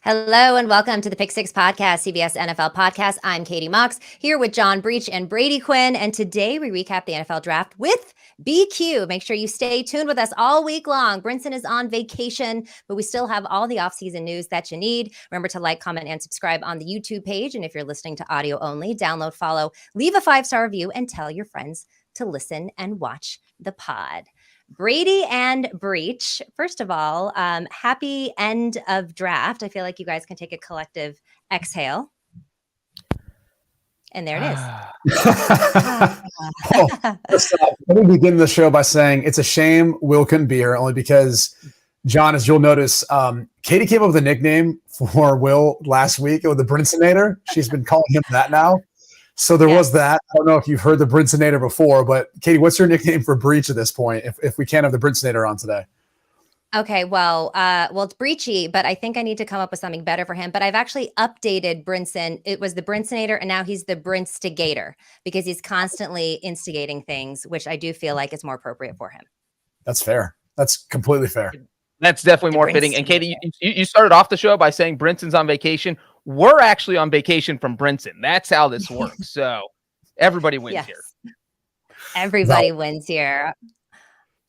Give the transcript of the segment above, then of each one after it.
Hello and welcome to the Pick Six Podcast, CBS NFL Podcast. I'm Katie Mox here with John Breech and Brady Quinn. And today we recap the NFL draft with BQ. Make sure you stay tuned with us all week long. Brinson is on vacation, but we still have all the offseason news that you need. Remember to like, comment, and subscribe on the YouTube page. And if you're listening to audio only, download, follow, leave a 5-star review, and tell your friends to listen and watch the pod. Brady and Breech, first of all, happy end of draft. I feel like you guys can take a collective exhale. And there it is. Let me begin the show by saying it's a shame Will couldn't be here, only because, John, as you'll notice, Katie came up with a nickname for Will last week with the Brinsonator. She's been calling him that now. So there was that. I don't know if you've heard the Brinsonator before, but Katie, what's your nickname for Breech at this point, if we can't have the Brinsonator on today? Okay, well, it's Breechy, but I think I need to come up with something better for him. But I've actually updated Brinson. It was the Brinsonator, and now he's the Brinstigator because he's constantly instigating things, which I do feel like is more appropriate for him. That's fair. That's completely fair. That's definitely more fitting. And Katie, you started off the show by saying Brinson's on vacation. We're actually on vacation from Brinson. That's how this works. So everybody wins here. Everybody wins here.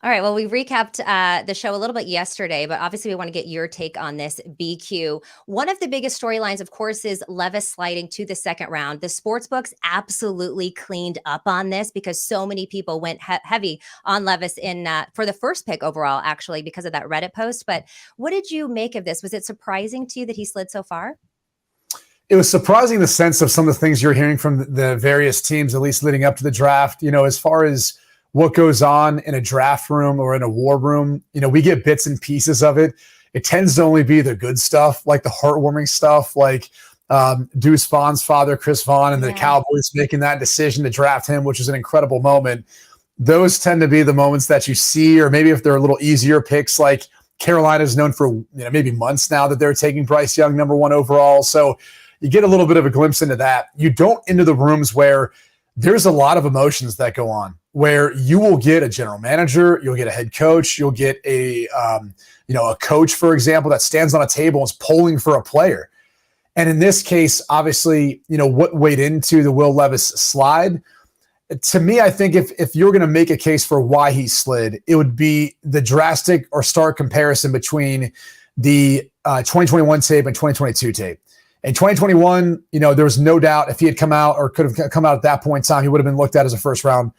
All right. Well, we recapped the show a little bit yesterday, but obviously we want to get your take on this, BQ. One of the biggest storylines, of course, is Levis sliding to the second round. The sportsbooks absolutely cleaned up on this because so many people went heavy on Levis for the first pick overall, actually, because of that Reddit post. But what did you make of this? Was it surprising to you that he slid so far? It was surprising in the sense of some of the things you're hearing from the various teams, at least leading up to the draft. You know, as far as what goes on in a draft room or in a war room, you know, we get bits and pieces of it. It tends to only be the good stuff, like the heartwarming stuff, like Deuce Vaughn's father, Chris Vaughn, and the Cowboys making that decision to draft him, which is an incredible moment. Those tend to be the moments that you see, or maybe if they're a little easier picks, like Carolina's known for maybe months now that they're taking Bryce Young number 1 overall. So you get a little bit of a glimpse into that. You don't into the rooms where there's a lot of emotions that go on, where you will get a general manager, you'll get a head coach, you'll get a coach, for example, that stands on a table and is polling for a player. And in this case, obviously, what weighed into the Will Levis slide. To me, I think if you're going to make a case for why he slid, it would be the drastic or stark comparison between the 2021 tape and 2022 tape. In 2021, there was no doubt if he had come out or could have come out at that point in time, he would have been looked at as a first round,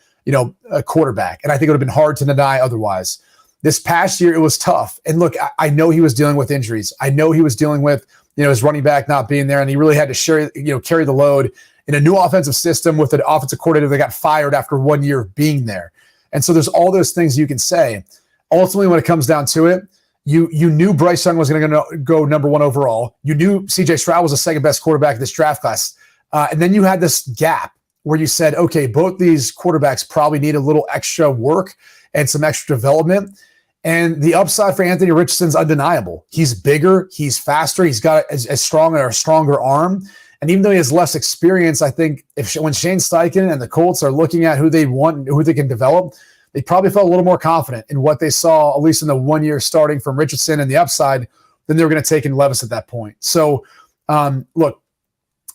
a quarterback. And I think it would have been hard to deny otherwise. This past year, it was tough. And look, I know he was dealing with injuries. I know he was dealing with, his running back not being there. And he really had to carry the load in a new offensive system with an offensive coordinator that got fired after 1 year of being there. And so there's all those things you can say. Ultimately, when it comes down to it, You knew Bryce Young was going to go number 1 overall. You knew C.J. Stroud was the second best quarterback in this draft class. And then you had this gap where you said, okay, both these quarterbacks probably need a little extra work and some extra development. And the upside for Anthony Richardson's undeniable. He's bigger. He's faster. He's got as strong or a stronger arm. And even though he has less experience, I think when Shane Steichen and the Colts are looking at who they want and who they can develop, they probably felt a little more confident in what they saw, at least in the 1 year starting from Richardson and the upside, than they were going to take in Levis at that point. So, look,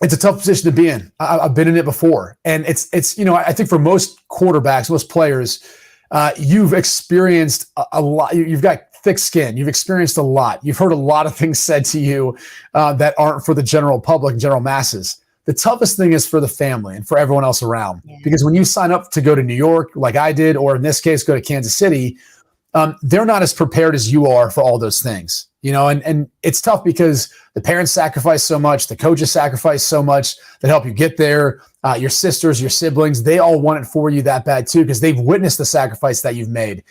it's a tough position to be in. I've been in it before. And it's I think for most quarterbacks, most players, you've experienced a lot. You've got thick skin. You've experienced a lot. You've heard a lot of things said to you that aren't for the general public and general masses. The toughest thing is for the family and for everyone else around. Yeah. Because when you sign up to go to New York, like I did, or in this case, go to Kansas City, they're not as prepared as you are for all those things, and it's tough because the parents sacrifice so much, the coaches sacrifice so much that help you get there. Your sisters, your siblings, they all want it for you that bad too, because they've witnessed the sacrifice that you've made.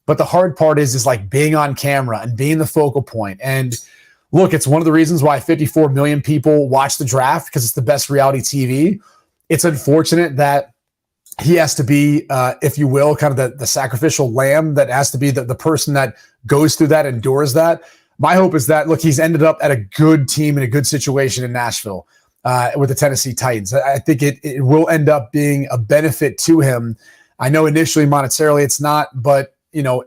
But the hard part is like being on camera and being the focal point. And look, it's one of the reasons why 54 million people watch the draft, because it's the best reality TV. It's unfortunate that he has to be, if you will, kind of the sacrificial lamb that has to be the person that goes through that, endures that. My hope is that, look, he's ended up at a good team in a good situation in Nashville with the Tennessee Titans. I think it will end up being a benefit to him. I know initially monetarily it's not, but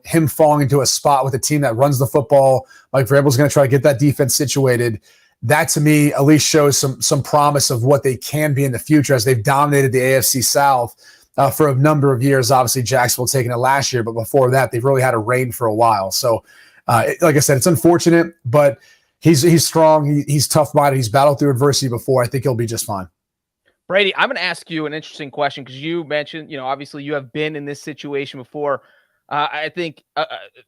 him falling into a spot with a team that runs the football, like Vrabel's going to try to get that defense situated. that to me at least shows some promise of what they can be in the future as they've dominated the AFC South for a number of years. Obviously, Jacksonville taking it last year, but before that, they've really had a reign for a while. So, like I said, it's unfortunate, but he's strong. He's tough-minded. He's battled through adversity before. I think he'll be just fine. Brady, I'm going to ask you an interesting question because you mentioned, obviously you have been in this situation before. I think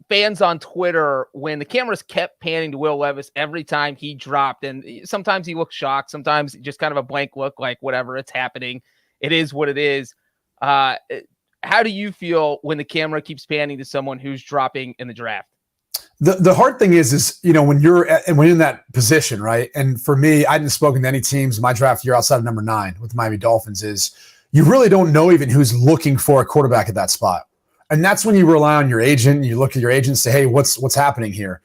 fans on Twitter, when the cameras kept panning to Will Levis every time he dropped, and sometimes he looked shocked, sometimes just kind of a blank look like whatever, it's happening. It is what it is. How do you feel when the camera keeps panning to someone who's dropping in the draft? The hard thing is when you're in that position, right? And for me, I hadn't spoken to any teams in my draft year outside of number 9 with the Miami Dolphins. Is you really don't know even who's looking for a quarterback at that spot, and that's when you rely on your agent. You look at your agent and say, "Hey, what's happening here?"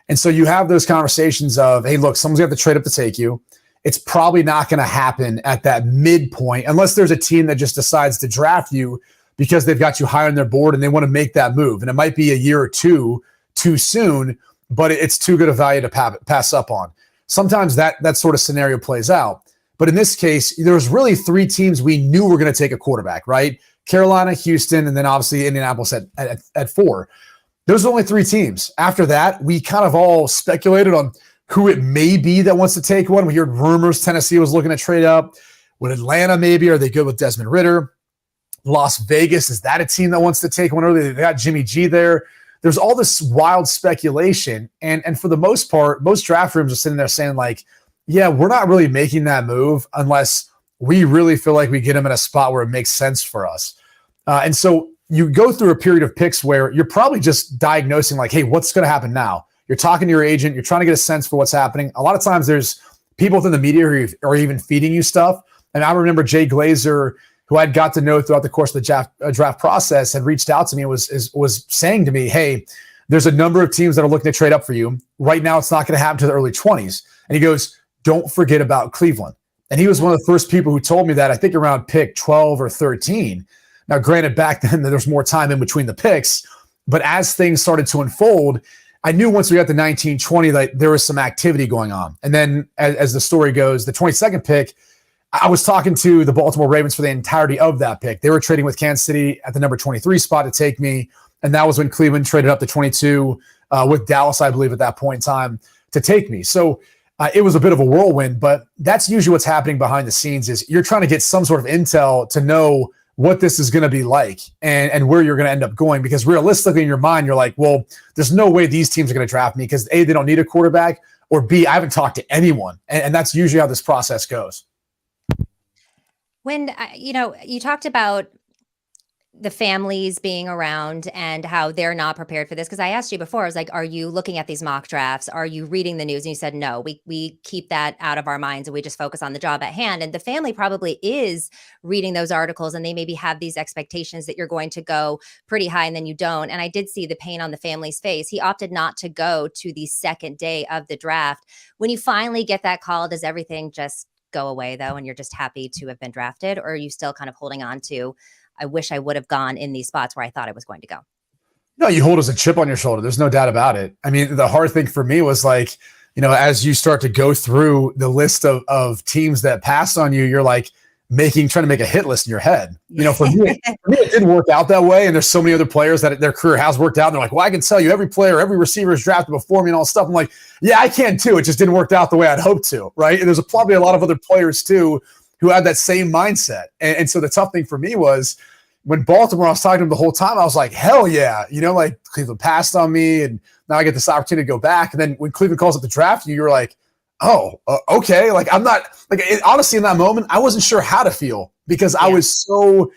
And so you have those conversations of, "Hey, look, someone's going to have to trade up to take you." It's probably not going to happen at that midpoint unless there's a team that just decides to draft you because they've got you high on their board and they want to make that move, and it might be a year or two too soon, but it's too good a value to pass up on. Sometimes that sort of scenario plays out. But in this case, there's really 3 teams we knew were going to take a quarterback, right? Carolina, Houston, and then obviously Indianapolis at 4. Those are only 3 teams. After that, we kind of all speculated on who it may be that wants to take one. We heard rumors Tennessee was looking to trade up. Would Atlanta maybe? Are they good with Desmond Ridder? Las Vegas, is that a team that wants to take one early? They got Jimmy G there. There's all this wild speculation. And for the most part, most draft rooms are sitting there saying like, yeah, we're not really making that move unless we really feel like we get him in a spot where it makes sense for us. And so you go through a period of picks where you're probably just diagnosing like, hey, what's going to happen now? You're talking to your agent. You're trying to get a sense for what's happening. A lot of times there's people within the media who are even feeding you stuff. And I remember Jay Glazer, who I'd got to know throughout the course of the draft process, had reached out to me and was saying to me, hey, there's a number of teams that are looking to trade up for you. Right now, it's not going to happen to the early 20s. And he goes, don't forget about Cleveland. And he was one of the first people who told me that, I think around pick 12 or 13. Now, granted, back then, there was more time in between the picks. But as things started to unfold, I knew once we got to 19-20 that there was some activity going on. And then as the story goes, the 22nd pick, I was talking to the Baltimore Ravens for the entirety of that pick. They were trading with Kansas City at the number 23 spot to take me. And that was when Cleveland traded up to 22 with Dallas, I believe, at that point in time to take me. So it was a bit of a whirlwind, but that's usually what's happening behind the scenes is you're trying to get some sort of intel to know what this is going to be like and where you're going to end up going. Because realistically in your mind, you're like, well, there's no way these teams are going to draft me because A, they don't need a quarterback, or B, I haven't talked to anyone. And that's usually how this process goes. When, you talked about the families being around and how they're not prepared for this. Because I asked you before, I was like, are you looking at these mock drafts? Are you reading the news? And you said, no, we keep that out of our minds and we just focus on the job at hand. And the family probably is reading those articles and they maybe have these expectations that you're going to go pretty high and then you don't. And I did see the pain on the family's face. He opted not to go to the second day of the draft. When you finally get that call, does everything just go away though? And you're just happy to have been drafted? Or are you still kind of holding on to, I wish I would have gone in these spots where I thought I was going to go? No, you hold as a chip on your shoulder. There's no doubt about it. I mean, the hard thing for me was like, as you start to go through the list of teams that passed on you, you're like trying to make a hit list in your head. For me, it didn't work out that way. And there's so many other players that their career has worked out. And they're like, well, I can tell you every player, every receiver is drafted before me and all this stuff. I'm like, yeah, I can too. It just didn't work out the way I'd hoped to. Right. And there's probably a lot of other players too who had that same mindset. And so the tough thing for me was when Baltimore, I was talking to him the whole time, I was like, hell yeah. Like Cleveland passed on me and now I get this opportunity to go back. And then when Cleveland calls up the draft, you're like, oh, okay. Like I'm not like, honestly in that moment, I wasn't sure how to feel because I was so,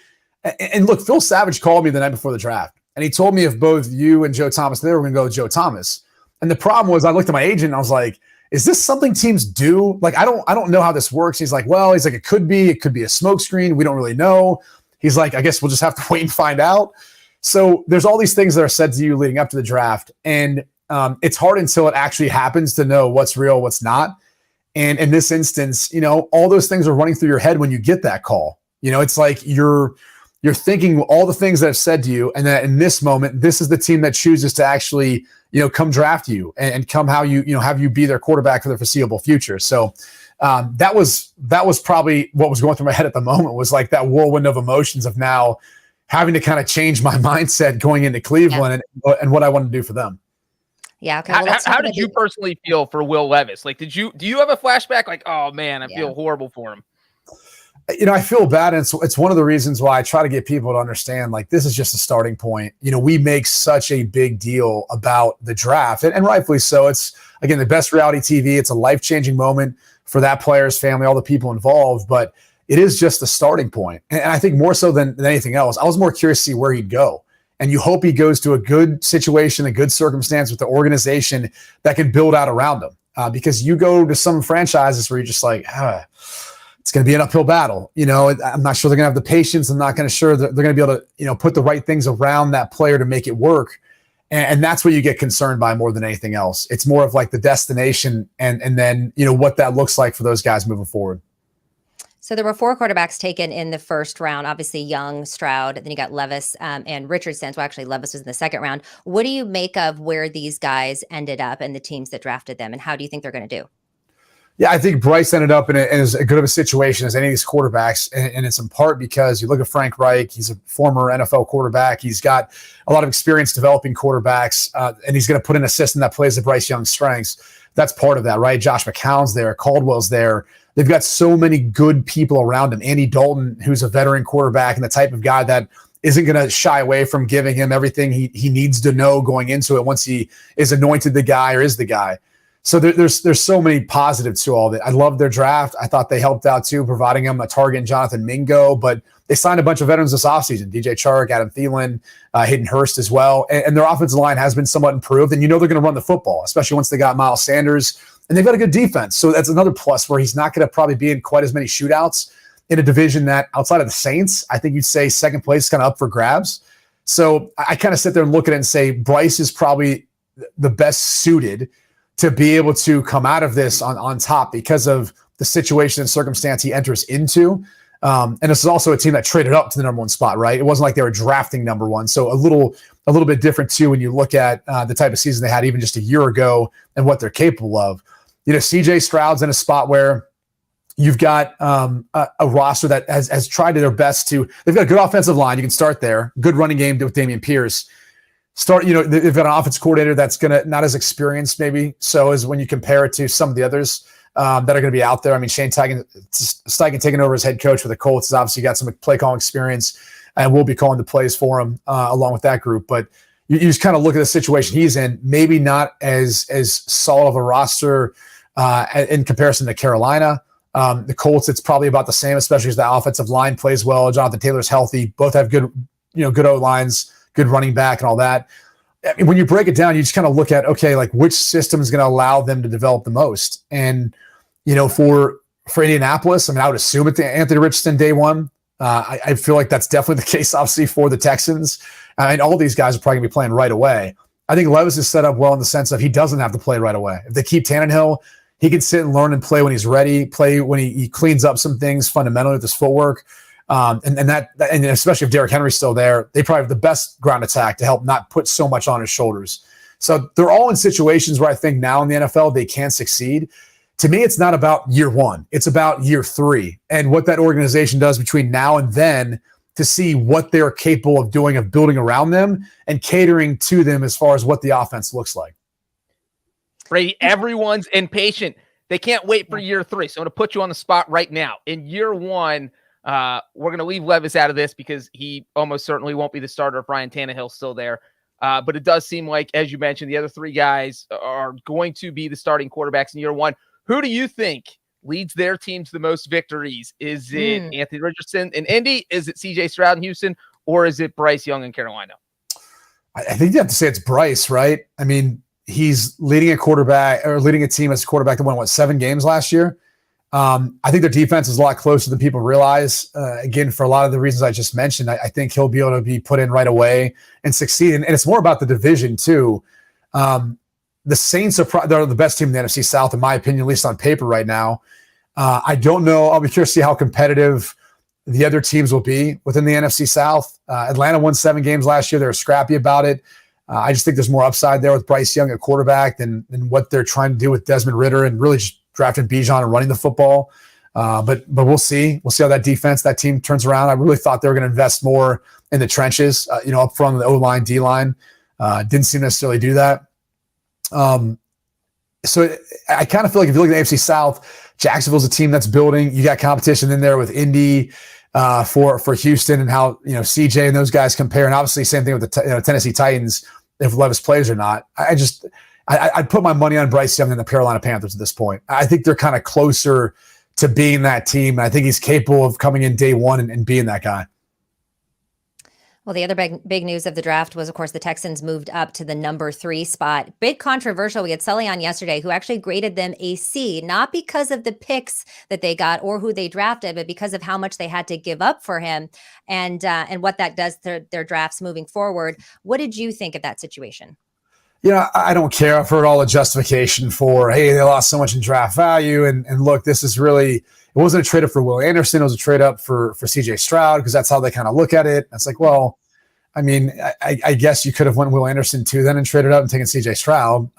and look, Phil Savage called me the night before the draft and he told me if both you and Joe Thomas, they were going to go with Joe Thomas. And the problem was I looked at my agent and I was like, is this something teams do? Like, I don't know how this works. He's like, it could be a smokescreen. We don't really know. He's like, I guess we'll just have to wait and find out. So there's all these things that are said to you leading up to the draft. And it's hard until it actually happens to know what's real, what's not. And in this instance, all those things are running through your head when you get that call. It's like you're thinking all the things that I've said to you. And that in this moment, this is the team that chooses to actually come draft you and come have you be their quarterback for the foreseeable future. So that was probably what was going through my head at the moment, was like that whirlwind of emotions of now having to kind of change my mindset going into Cleveland and what I want to do for them. Yeah. Okay. Well, how did you personally feel for Will Levis? Like, do you have a flashback? Like, oh man, I feel horrible for him. I feel bad. And it's one of the reasons why I try to get people to understand, like, this is just a starting point. We make such a big deal about the draft, and rightfully so. It's, again, the best reality TV. It's a life-changing moment for that player's family, all the people involved, but it is just the starting point. And I think more so than anything else, I was more curious to see where he'd go. And you hope he goes to a good situation, a good circumstance with the organization that can build out around him. Because you go to some franchises where you're just like, it's going to be an uphill battle. I'm not sure they're going to have the patience. I'm not going to sure that they're going to be able to, put the right things around that player to make it work. And that's what you get concerned by more than anything else. It's more of like the destination and then, what that looks like for those guys moving forward. So there were 4 quarterbacks taken in the first round. Obviously, Young, Stroud, then you got Levis and Richardson. So actually, Levis was in the second round. What do you make of where these guys ended up and the teams that drafted them, and how do you think they're going to do? Yeah, I think Bryce ended up in as good of a situation as any of these quarterbacks, and it's in part because you look at Frank Reich. He's a former NFL quarterback. He's got a lot of experience developing quarterbacks, and he's going to put in a system that plays to Bryce Young's strengths. That's part of that, right? Josh McCown's there. Caldwell's there. They've got so many good people around him. Andy Dalton, who's a veteran quarterback and the type of guy that isn't going to shy away from giving him everything he needs to know going into it once he is anointed the guy or is the guy. So there's so many positives to all of it. I love their draft. I thought they helped out too, providing him a target in Jonathan Mingo, but they signed a bunch of veterans this offseason. DJ Chark, Adam Thielen, Hayden Hurst as well. And their offensive line has been somewhat improved. And they're going to run the football, especially once they got Miles Sanders. And they've got a good defense. So that's another plus where he's not going to probably be in quite as many shootouts in a division that outside of the Saints, I think you'd say second place is kind of up for grabs. So I kind of sit there and look at it and say Bryce is probably the best suited to be able to come out of this on top because of the situation and circumstance he enters into. And this is also a team that traded up to the number 1 spot, right? It wasn't like they were drafting number 1. So a little bit different too when you look at the type of season they had even just a year ago and what they're capable of. CJ Stroud's in a spot where you've got a roster that has tried their best to. They've got a good offensive line. You can start there. Good running game with Dameon Pierce. They've got an offense coordinator that's not as experienced maybe so as when you compare it to some of the others that are going to be out there. I mean, Shane Steichen taking over as head coach for the Colts has obviously got some play calling experience and will be calling the plays for him along with that group. But you just kind of look at the situation he's in, maybe not as solid of a roster in comparison to Carolina. The Colts, it's probably about the same, especially as the offensive line plays well. Jonathan Taylor's healthy. Both have good O-lines, good running back and all that. I mean, when you break it down, you just kind of look at, okay, like which system is going to allow them to develop the most. And, for Indianapolis, I mean, I would assume it's Anthony Richardson day one. I feel like that's definitely the case, obviously, for the Texans. And all these guys are probably going to be playing right away. I think Levis is set up well in the sense of he doesn't have to play right away. If they keep Tannehill, he can sit and learn and play when he's ready, play when he cleans up some things fundamentally with his footwork. And especially if Derrick Henry's still there, they probably have the best ground attack to help not put so much on his shoulders. So they're all in situations where I think now in the NFL they can succeed. To me, it's not about year 1. It's about year 3 and what that organization does between now and then to see what they're capable of doing, of building around them and catering to them as far as what the offense looks like. Brady, everyone's impatient. They can't wait for year 3. So I'm going to put you on the spot right now. In year 1, we're going to leave Levis out of this because he almost certainly won't be the starter if Ryan Tannehill's still there. But it does seem like, as you mentioned, the other 3 guys are going to be the starting quarterbacks in year 1. Who do you think leads their team to the most victories? Is it Anthony Richardson in Indy? Is it CJ Stroud in Houston? Or is it Bryce Young in Carolina? I think you have to say it's Bryce, right? I mean, he's leading a team as a quarterback that won, 7 games last year? I think their defense is a lot closer than people realize. Again, for a lot of the reasons I just mentioned, I think he'll be able to be put in right away and succeed. And it's more about the division too. The Saints they're the best team in the NFC South, in my opinion, at least on paper right now. I don't know. I'll be curious to see how competitive the other teams will be within the NFC South. Atlanta won 7 games last year. They were scrappy about it. I just think there's more upside there with Bryce Young at quarterback than what they're trying to do with Desmond Ridder and really just drafting Bijan and running the football. But we'll see. We'll see how that team turns around. I really thought they were going to invest more in the trenches, up front of the O-line, D-line. Didn't seem to necessarily do that. So I kind of feel like if you look at the AFC South, Jacksonville's a team that's building. You got competition in there with Indy for Houston and how CJ and those guys compare. And obviously same thing with the Tennessee Titans if Levis plays or not. I'd put my money on Bryce Young and the Carolina Panthers at this point. I think they're kind of closer to being that team. I think he's capable of coming in day one and being that guy. Well, the other big news of the draft was, of course, the Texans moved up to the number 3 spot. Bit controversial. We had Sully on yesterday who actually graded them a C, not because of the picks that they got or who they drafted, but because of how much they had to give up for him and what that does to their drafts moving forward. What did you think of that situation? I don't care. I've heard all the justification for, hey, they lost so much in draft value. And look, this is really, it wasn't a trade up for Will Anderson. It was a trade up for CJ Stroud because that's how they kind of look at it. It's like, well, I mean, I guess you could have went Will Anderson too, then and traded up and taken CJ Stroud.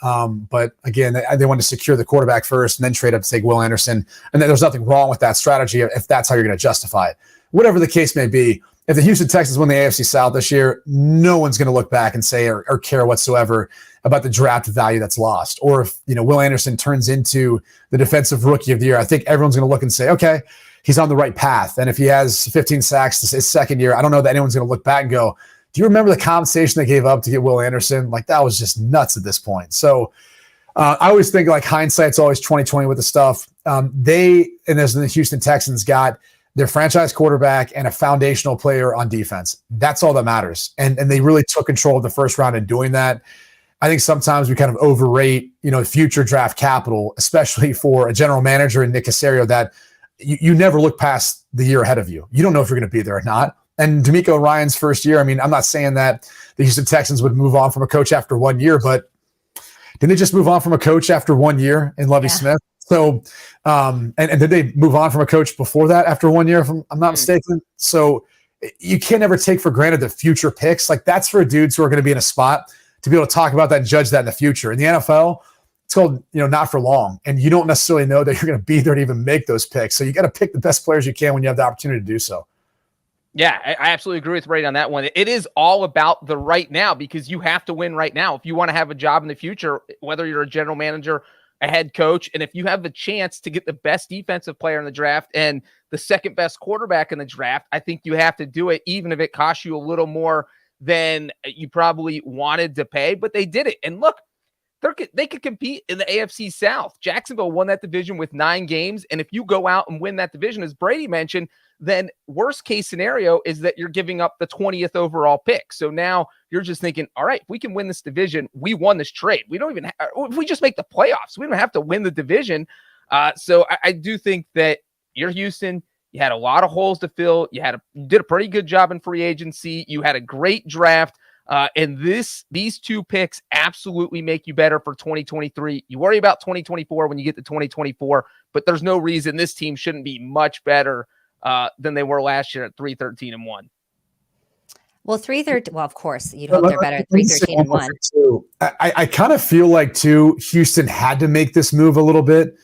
But again, they wanted to secure the quarterback first and then trade up to take Will Anderson. And then there's nothing wrong with that strategy if that's how you're going to justify it. Whatever the case may be, if the Houston Texans win the AFC South this year, no one's going to look back and say or care whatsoever about the draft value that's lost. Or if Will Anderson turns into the defensive rookie of the year, I think everyone's going to look and say, okay, he's on the right path. And if he has 15 sacks his second year, I don't know that anyone's going to look back and go, do you remember the compensation they gave up to get Will Anderson? Like, that was just nuts at this point. So I always think like hindsight's always 20/20 with the stuff. As the Houston Texans got their franchise quarterback and a foundational player on defense. That's all that matters. And they really took control of the first round in doing that. I think sometimes we kind of overrate, future draft capital, especially for a general manager in Nick Caserio that you never look past the year ahead of you. You don't know if you're going to be there or not. And D'Amico Ryan's first year, I mean, I'm not saying that the Houston Texans would move on from a coach after 1 year, but didn't they just move on from a coach after 1 year in Lovie Smith? So, and did they move on from a coach before that after 1 year, if I'm not mistaken? So you can't ever take for granted the future picks. Like, that's for dudes who are going to be in a spot to be able to talk about that and judge that in the future. In the NFL, it's called, not for long. And you don't necessarily know that you're going to be there to even make those picks. So you got to pick the best players you can when you have the opportunity to do so. Yeah, I absolutely agree with Brady on that one. It is all about the right now because you have to win right now. If you want to have a job in the future, whether you're a general manager, a head coach, and if you have the chance to get the best defensive player in the draft and the second best quarterback in the draft, I think you have to do it, even if it costs you a little more than you probably wanted to pay. But they did it. And look, they could compete in the AFC South. Jacksonville won that division with 9 games. And if you go out and win that division, as Brady mentioned, then worst case scenario is that you're giving up the 20th overall pick. So now you're just thinking, all right, if we can win this division, we won this trade. We don't even if we just make the playoffs, we don't have to win the division. So I do think that you're Houston. You had a lot of holes to fill. You did a pretty good job in free agency. You had a great draft. And these 2 picks absolutely make you better for 2023. You worry about 2024 when you get to 2024, but there's no reason this team shouldn't be much better than they were last year at 3-13-1. Well, 3-13. Well, of course, you'd hope they're better at 3-13-1. I kind of feel like too, Houston had to make this move a little bit,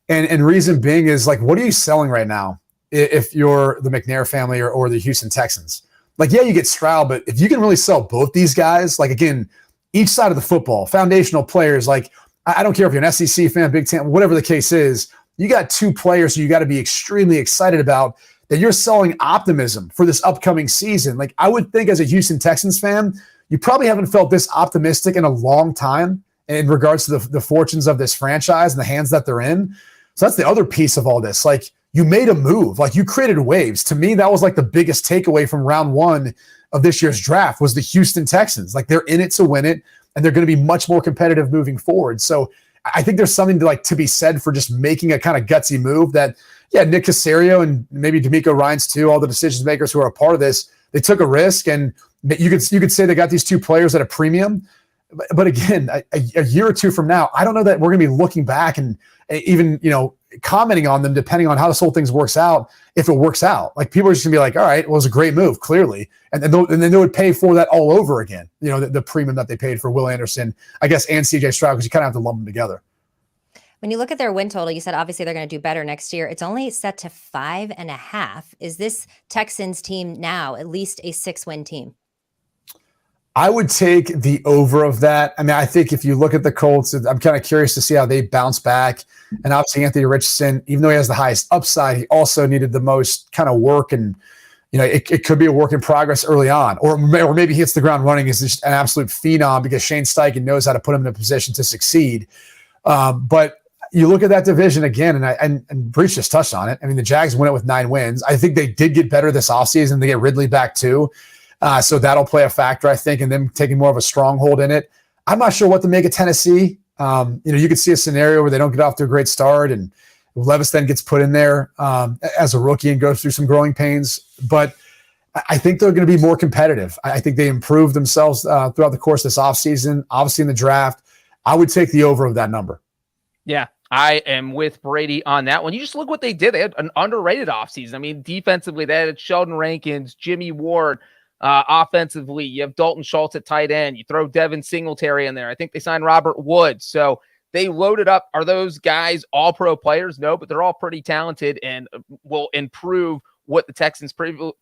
and reason being is like, what are you selling right now? If you're the McNair family or the Houston Texans, like, yeah, you get Stroud, but if you can really sell both these guys, like, again, each side of the football, foundational players, like, I don't care if you're an SEC fan, Big Ten, whatever the case is, you got 2 players who you got to be extremely excited about that you're selling optimism for this upcoming season. Like, I would think as a Houston Texans fan, you probably haven't felt this optimistic in a long time in regards to the fortunes of this franchise and the hands that they're in. So that's the other piece of all this. Like, you made a move, like you created waves. To me, that was like the biggest takeaway from round 1 of this year's draft was the Houston Texans. Like, they're in it to win it, and they're going to be much more competitive moving forward. So I think there's something to be said for just making a kind of gutsy move that, yeah, Nick Caserio and maybe D'Amico Ryans too, all the decision makers who are a part of this, they took a risk, and you could say they got these 2 players at a premium. But again, a year or 2 from now, I don't know that we're going to be looking back and even, commenting on them depending on how this whole thing works out. If it works out, like people are just gonna be like, all right, well, it was a great move, clearly, and then they would pay for that all over again. You know, the premium that they paid for Will Anderson, I guess, and CJ Stroud, because you kind of have to lump them together. When you look at their win total, you said obviously they're going to do better next year. It's only set to 5.5. Is this Texans team now at least a 6-win team? I would take the over of that. I mean, I think if you look at the Colts, I'm kind of curious to see how they bounce back. And obviously Anthony Richardson, even though he has the highest upside, he also needed the most kind of work. And, you know, it could be a work in progress early on. Or maybe he hits the ground running as just an absolute phenom because Shane Steichen knows how to put him in a position to succeed. But you look at that division again, and Breech just touched on it. I mean, the Jags win it with 9 wins. I think they did get better this offseason. They get Ridley back too. So that'll play a factor, I think, in them taking more of a stronghold in it. I'm not sure what to make of Tennessee. You could see a scenario where they don't get off to a great start and Levis then gets put in there as a rookie and goes through some growing pains. But I think they're going to be more competitive. I think they improved themselves throughout the course of this offseason, obviously in the draft. I would take the over of that number. Yeah, I am with Brady on that one. You just look what they did. They had an underrated offseason. I mean, defensively, they had Sheldon Rankins, Jimmy Ward. Offensively, you have Dalton Schultz at tight end. You throw Devin Singletary in there. I think they signed Robert Woods. So they loaded up. Are those guys all pro players? No, but they're all pretty talented and will improve what the Texans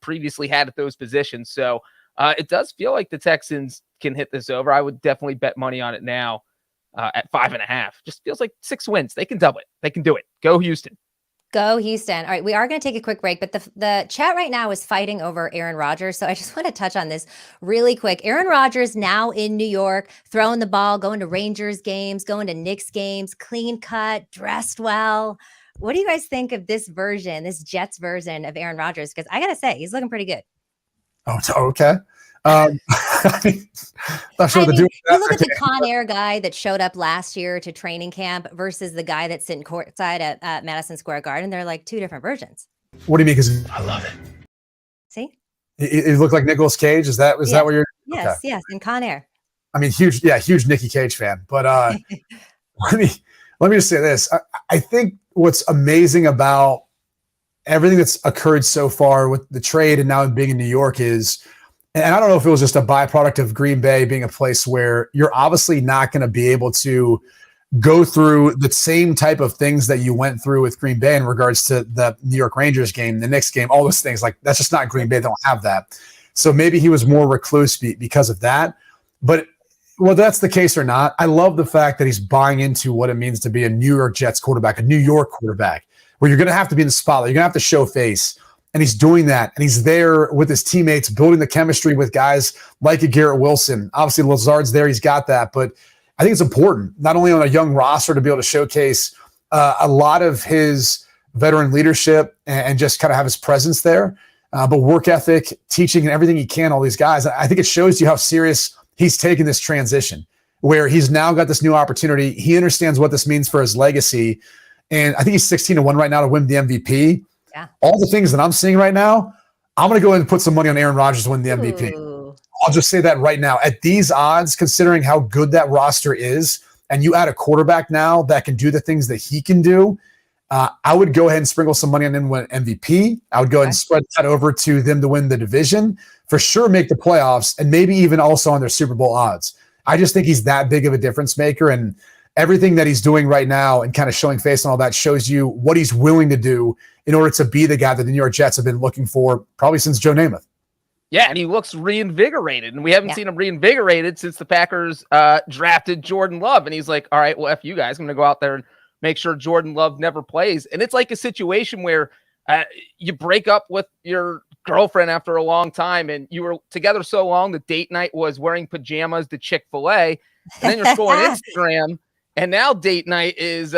previously had at those positions. So it does feel like the Texans can hit this over. I would definitely bet money on it now at 5.5. Just feels like 6 wins. They can double it. They can do it. Go Houston. Go Houston. All right, we are going to take a quick break, but the chat right now is fighting over Aaron Rodgers. So I just want to touch on this really quick. Aaron Rodgers now in New York, throwing the ball, going to Rangers games, going to Knicks games, clean cut, dressed well. What do you guys think of this version, this Jets version of Aaron Rodgers? Because I got to say, he's looking pretty good. Oh, okay. Not sure you look at the Con Air guy that showed up last year to training camp versus the guy that's sitting courtside at Madison Square Garden. They're like 2 different versions. What do you mean? Because I love it. See? It looked like Nicolas Cage. Is that what you're? Yes, okay. Yes, in Con Air. I mean, huge Nicky Cage fan. But let me just say this. I think what's amazing about everything that's occurred so far with the trade and now being in New York is, and I don't know if it was just a byproduct of Green Bay being a place where you're obviously not going to be able to go through the same type of things that you went through with Green Bay in regards to the New York Rangers game, the Knicks game, all those things. Like, that's just not Green Bay. They don't have that. So maybe he was more recluse because of that. But whether that's the case or not, I love the fact that he's buying into what it means to be a New York Jets quarterback, a New York quarterback, where you're going to have to be in the spotlight. You're going to have to show face. And he's doing that. And he's there with his teammates, building the chemistry with guys like a Garrett Wilson. Obviously, Lazard's there. He's got that. But I think it's important, not only on a young roster to be able to showcase a lot of his veteran leadership and just kind of have his presence there, but work ethic, teaching, and everything he can, all these guys. I think it shows you how serious he's taken this transition, where he's now got this new opportunity. He understands what this means for his legacy. And I think he's 16-1 right now to win the MVP. Yeah. All the things that I'm seeing right now, I'm going to go ahead and put some money on Aaron Rodgers to win the MVP. Ooh. I'll just say that right now. At these odds, considering how good that roster is, and you add a quarterback now that can do the things that he can do, I would go ahead and sprinkle some money on him to win MVP. I would go ahead and spread that over to them to win the division, for sure make the playoffs, and maybe even also on their Super Bowl odds. I just think he's that big of a difference maker, and everything that he's doing right now and kind of showing face and all that shows you what he's willing to do in order to be the guy that the New York Jets have been looking for probably since Joe Namath. Yeah, and he looks reinvigorated, and we haven't seen him reinvigorated since the Packers drafted Jordan Love. And he's like, all right, well, F you guys. I'm going to go out there and make sure Jordan Love never plays. And it's like a situation where you break up with your girlfriend after a long time, and you were together so long, the date night was wearing pajamas to Chick-fil-A, and then you're scrolling Instagram, and now date night is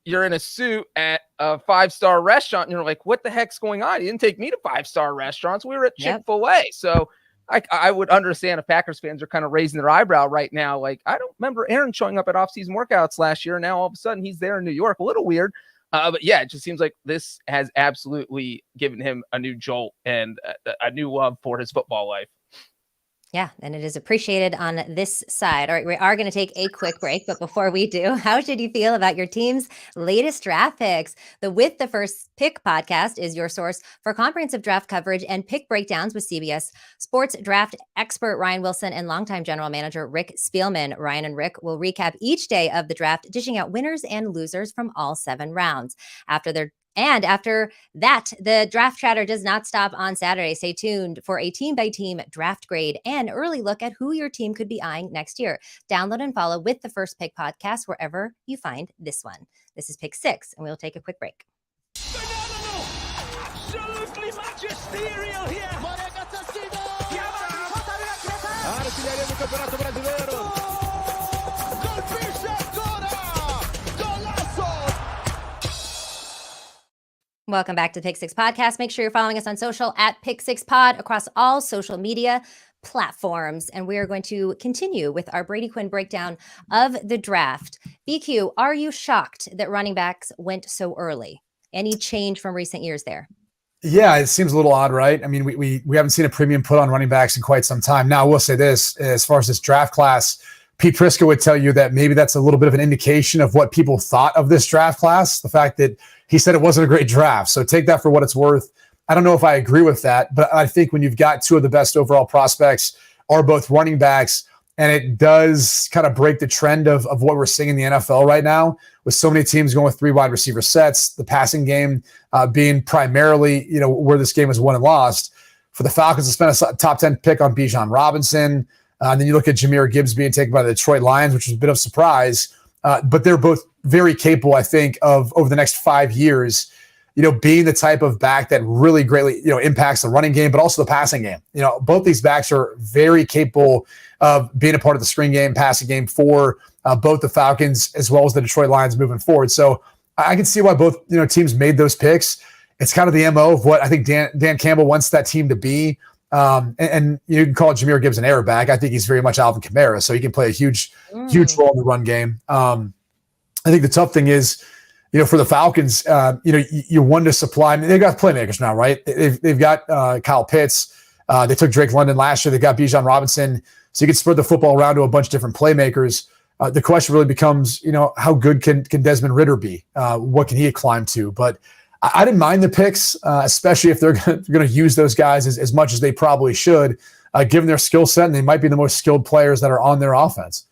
you're in a suit at a 5-star restaurant, and you're like, what the heck's going on? You didn't take me to 5-star restaurants. We were at Chick-fil-A. So I would understand if Packers fans are kind of raising their eyebrow right now. Like, I don't remember Aaron showing up at off-season workouts last year. Now, all of a sudden, he's there in New York. A little weird. But yeah, it just seems like this has absolutely given him a new jolt and a new love for his football life. Yeah, and it is appreciated on this side. All right, we are going to take a quick break, but before we do, how should you feel about your team's latest draft picks? The With the First Pick podcast is your source for comprehensive draft coverage and pick breakdowns with CBS Sports draft expert Ryan Wilson and longtime general manager Rick Spielman. Ryan and Rick will recap each day of the draft, dishing out winners and losers from all 7 rounds. After that, the draft chatter does not stop on Saturday. Stay tuned for a team-by-team draft grade and early look at who your team could be eyeing next year. Download and follow With the First Pick podcast wherever you find this one. This is Pick 6, and we'll take a quick break. Absolutely magisterial here. Welcome back to the Pick 6 podcast. Make sure you're following us on social at Pick 6 Pod across all social media platforms. And we are going to continue with our Brady Quinn breakdown of the draft. BQ, are you shocked that running backs went so early? Any change from recent years there? Yeah, it seems a little odd, right? I mean, we haven't seen a premium put on running backs in quite some time. Now, I will say this, as far as this draft class, Pete Prisco would tell you that maybe that's a little bit of an indication of what people thought of this draft class, the fact that he said it wasn't a great draft. So take that for what it's worth. I don't know if I agree with that, but I think when you've got 2 of the best overall prospects are both running backs, and it does kind of break the trend of what we're seeing in the NFL right now, with so many teams going with 3 wide receiver sets, the passing game being primarily, where this game was won and lost. For the Falcons to spend a top 10 pick on Bijan Robinson, and then you look at Jahmyr Gibbs being taken by the Detroit Lions, which was a bit of a surprise. But they're both very capable, I think, of over the next 5 years, being the type of back that really greatly, impacts the running game, but also the passing game. Both these backs are very capable of being a part of the screen game, passing game for both the Falcons as well as the Detroit Lions moving forward. So I can see why both, teams made those picks. It's kind of the MO of what I think Dan Campbell wants that team to be. And you can call Jahmyr Gibbs an air back. I think he's very much Alvin Kamara, so he can play a huge role in the run game. I think the tough thing is, for the Falcons, you want to supply. I mean, they've got playmakers now, right? They've got Kyle Pitts. They took Drake London last year. They got Bijan Robinson, so you can spread the football around to a bunch of different playmakers. The question really becomes, how good can Desmond Ridder be? What can he climb to? But I didn't mind the picks, especially if they're going to use those guys as much as they probably should, given their skill set, and they might be the most skilled players that are on their offense.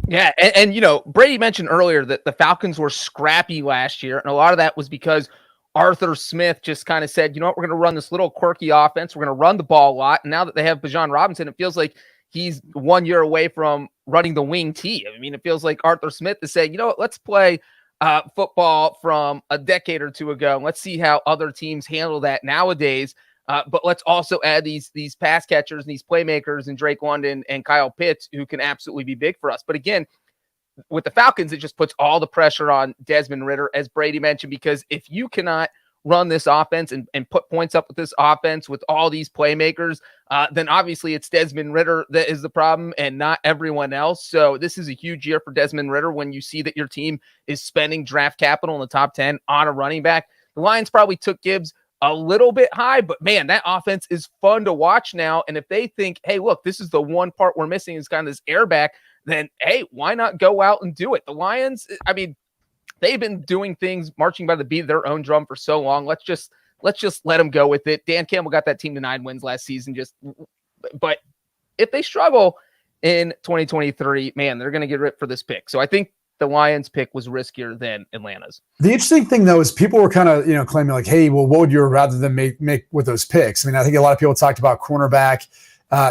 Yeah, and Brady mentioned earlier that the Falcons were scrappy last year, and a lot of that was because Arthur Smith just kind of said, we're going to run this little quirky offense. We're going to run the ball a lot, and now that they have Bijan Robinson, it feels like he's 1 year away from running the wing T. I mean, it feels like Arthur Smith is saying, let's play football from a decade or 2 ago. Let's see how other teams handle that nowadays. But let's also add these pass catchers and these playmakers and Drake London and Kyle Pitts, who can absolutely be big for us. But again, with the Falcons, it just puts all the pressure on Desmond Ridder, as Brady mentioned, because if you cannot run this offense and put points up with this offense with all these playmakers, then obviously it's Desmond Ridder that is the problem and not everyone else. So this is a huge year for Desmond Ridder when you see that your team is spending draft capital in the top 10 on a running back. The Lions probably took Gibbs a little bit high, but man, that offense is fun to watch now. And if they think, hey, look, this is the one part we're missing is kind of this airback, then hey, why not go out and do it? The Lions, I mean, they've been doing things, marching by the beat of their own drum for so long. Let's just let them go with it. Dan Campbell got that team to 9 wins last season. But if they struggle in 2023, man, they're going to get ripped for this pick. So I think the Lions pick was riskier than Atlanta's. The interesting thing, though, is people were kind of, claiming like, hey, well, what would you rather than make with those picks? I mean, I think a lot of people talked about cornerback.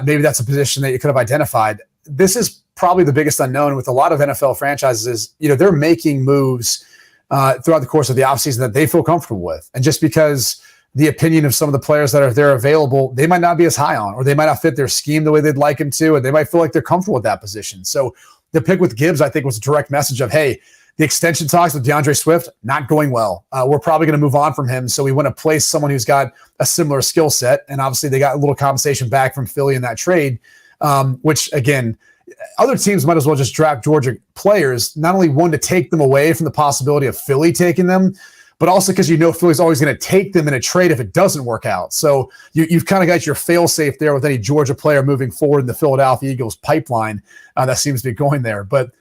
Maybe that's a position that you could have identified. This is probably the biggest unknown with a lot of NFL franchises is, they're making moves throughout the course of the offseason that they feel comfortable with. And just because the opinion of some of the players that are there available, they might not be as high on, or they might not fit their scheme the way they'd like them to, and they might feel like they're comfortable with that position. So the pick with Gibbs, I think, was a direct message of, hey, the extension talks with DeAndre Swift, not going well. We're probably going to move on from him. So we want to place someone who's got a similar skill set. And obviously they got a little compensation back from Philly in that trade, which, again, other teams might as well just draft Georgia players, not only one to take them away from the possibility of Philly taking them, but also because Philly's always going to take them in a trade if it doesn't work out. So you've kind of got your fail-safe there with any Georgia player moving forward in the Philadelphia Eagles pipeline that seems to be going there. But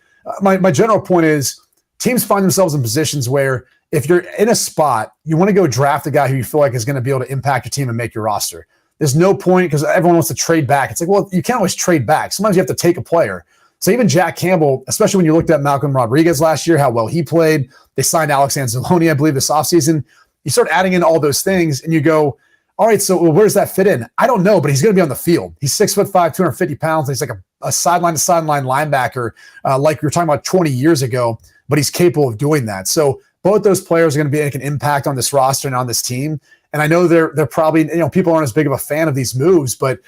my general point is teams find themselves in positions where if you're in a spot, you want to go draft a guy who you feel like is going to be able to impact your team and make your roster. There's no point because everyone wants to trade back. It's like, well, you can't always trade back. Sometimes you have to take a player. So even Jack Campbell, especially when you looked at Malcolm Rodriguez last year, how well he played, they signed Alex Anzalone, I believe, this offseason. You start adding in all those things and you go, all right, so where does that fit in? I don't know, but he's going to be on the field. He's 6'5", 250 pounds. He's like a sideline-to-sideline linebacker like we were talking about 20 years ago, but he's capable of doing that. So both those players are going to make an impact on this roster and on this team. And I know they're probably, people aren't as big of a fan of these moves, but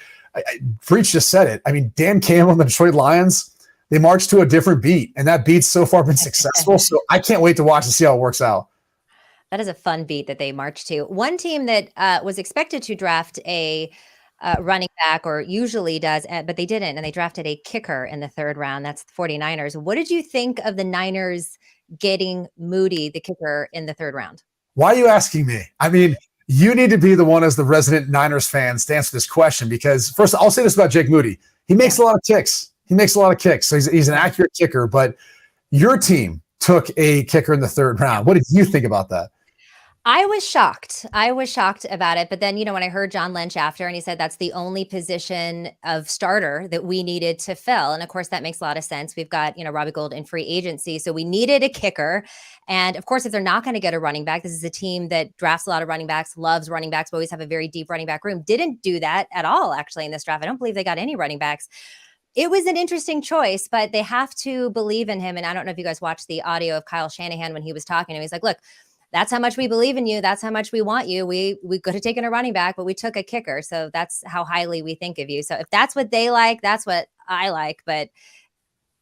Breech just said it. I mean, Dan Campbell and the Detroit Lions, they marched to a different beat, and that beat's so far been successful. So I can't wait to watch and see how it works out. That is a fun beat that they marched to. One team that was expected to draft a running back, or usually does, but they didn't, and they drafted a kicker in the 3rd round. That's the 49ers. What did you think of the Niners getting Moody, the kicker, in the 3rd round? Why are you asking me? I mean, you need to be the one as the resident Niners fan to answer this question, because first, I'll say this about Jake Moody. He makes a lot of kicks. So he's an accurate kicker, but your team took a kicker in the 3rd round. What did you think about that? I was shocked. About it. But then, when I heard John Lynch after, and he said that's the only position of starter that we needed to fill. And of course, that makes a lot of sense. We've got, Robbie Gould in free agency. So we needed a kicker. And of course, if they're not going to get a running back, this is a team that drafts a lot of running backs, loves running backs, always have a very deep running back room. Didn't do that at all, actually, in this draft. I don't believe they got any running backs. It was an interesting choice, but they have to believe in him. And I don't know if you guys watched the audio of Kyle Shanahan when he was talking to him. He's like, look, that's how much we believe in you. That's how much we want you. We could have taken a running back, but we took a kicker. So that's how highly we think of you. So if that's what they like, that's what I like. But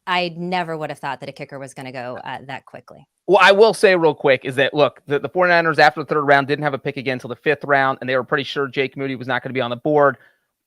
I never would have thought that a kicker was going to go that quickly. Well, I will say real quick is that, look, the 49ers after the 3rd round didn't have a pick again until the 5th round, and they were pretty sure Jake Moody was not going to be on the board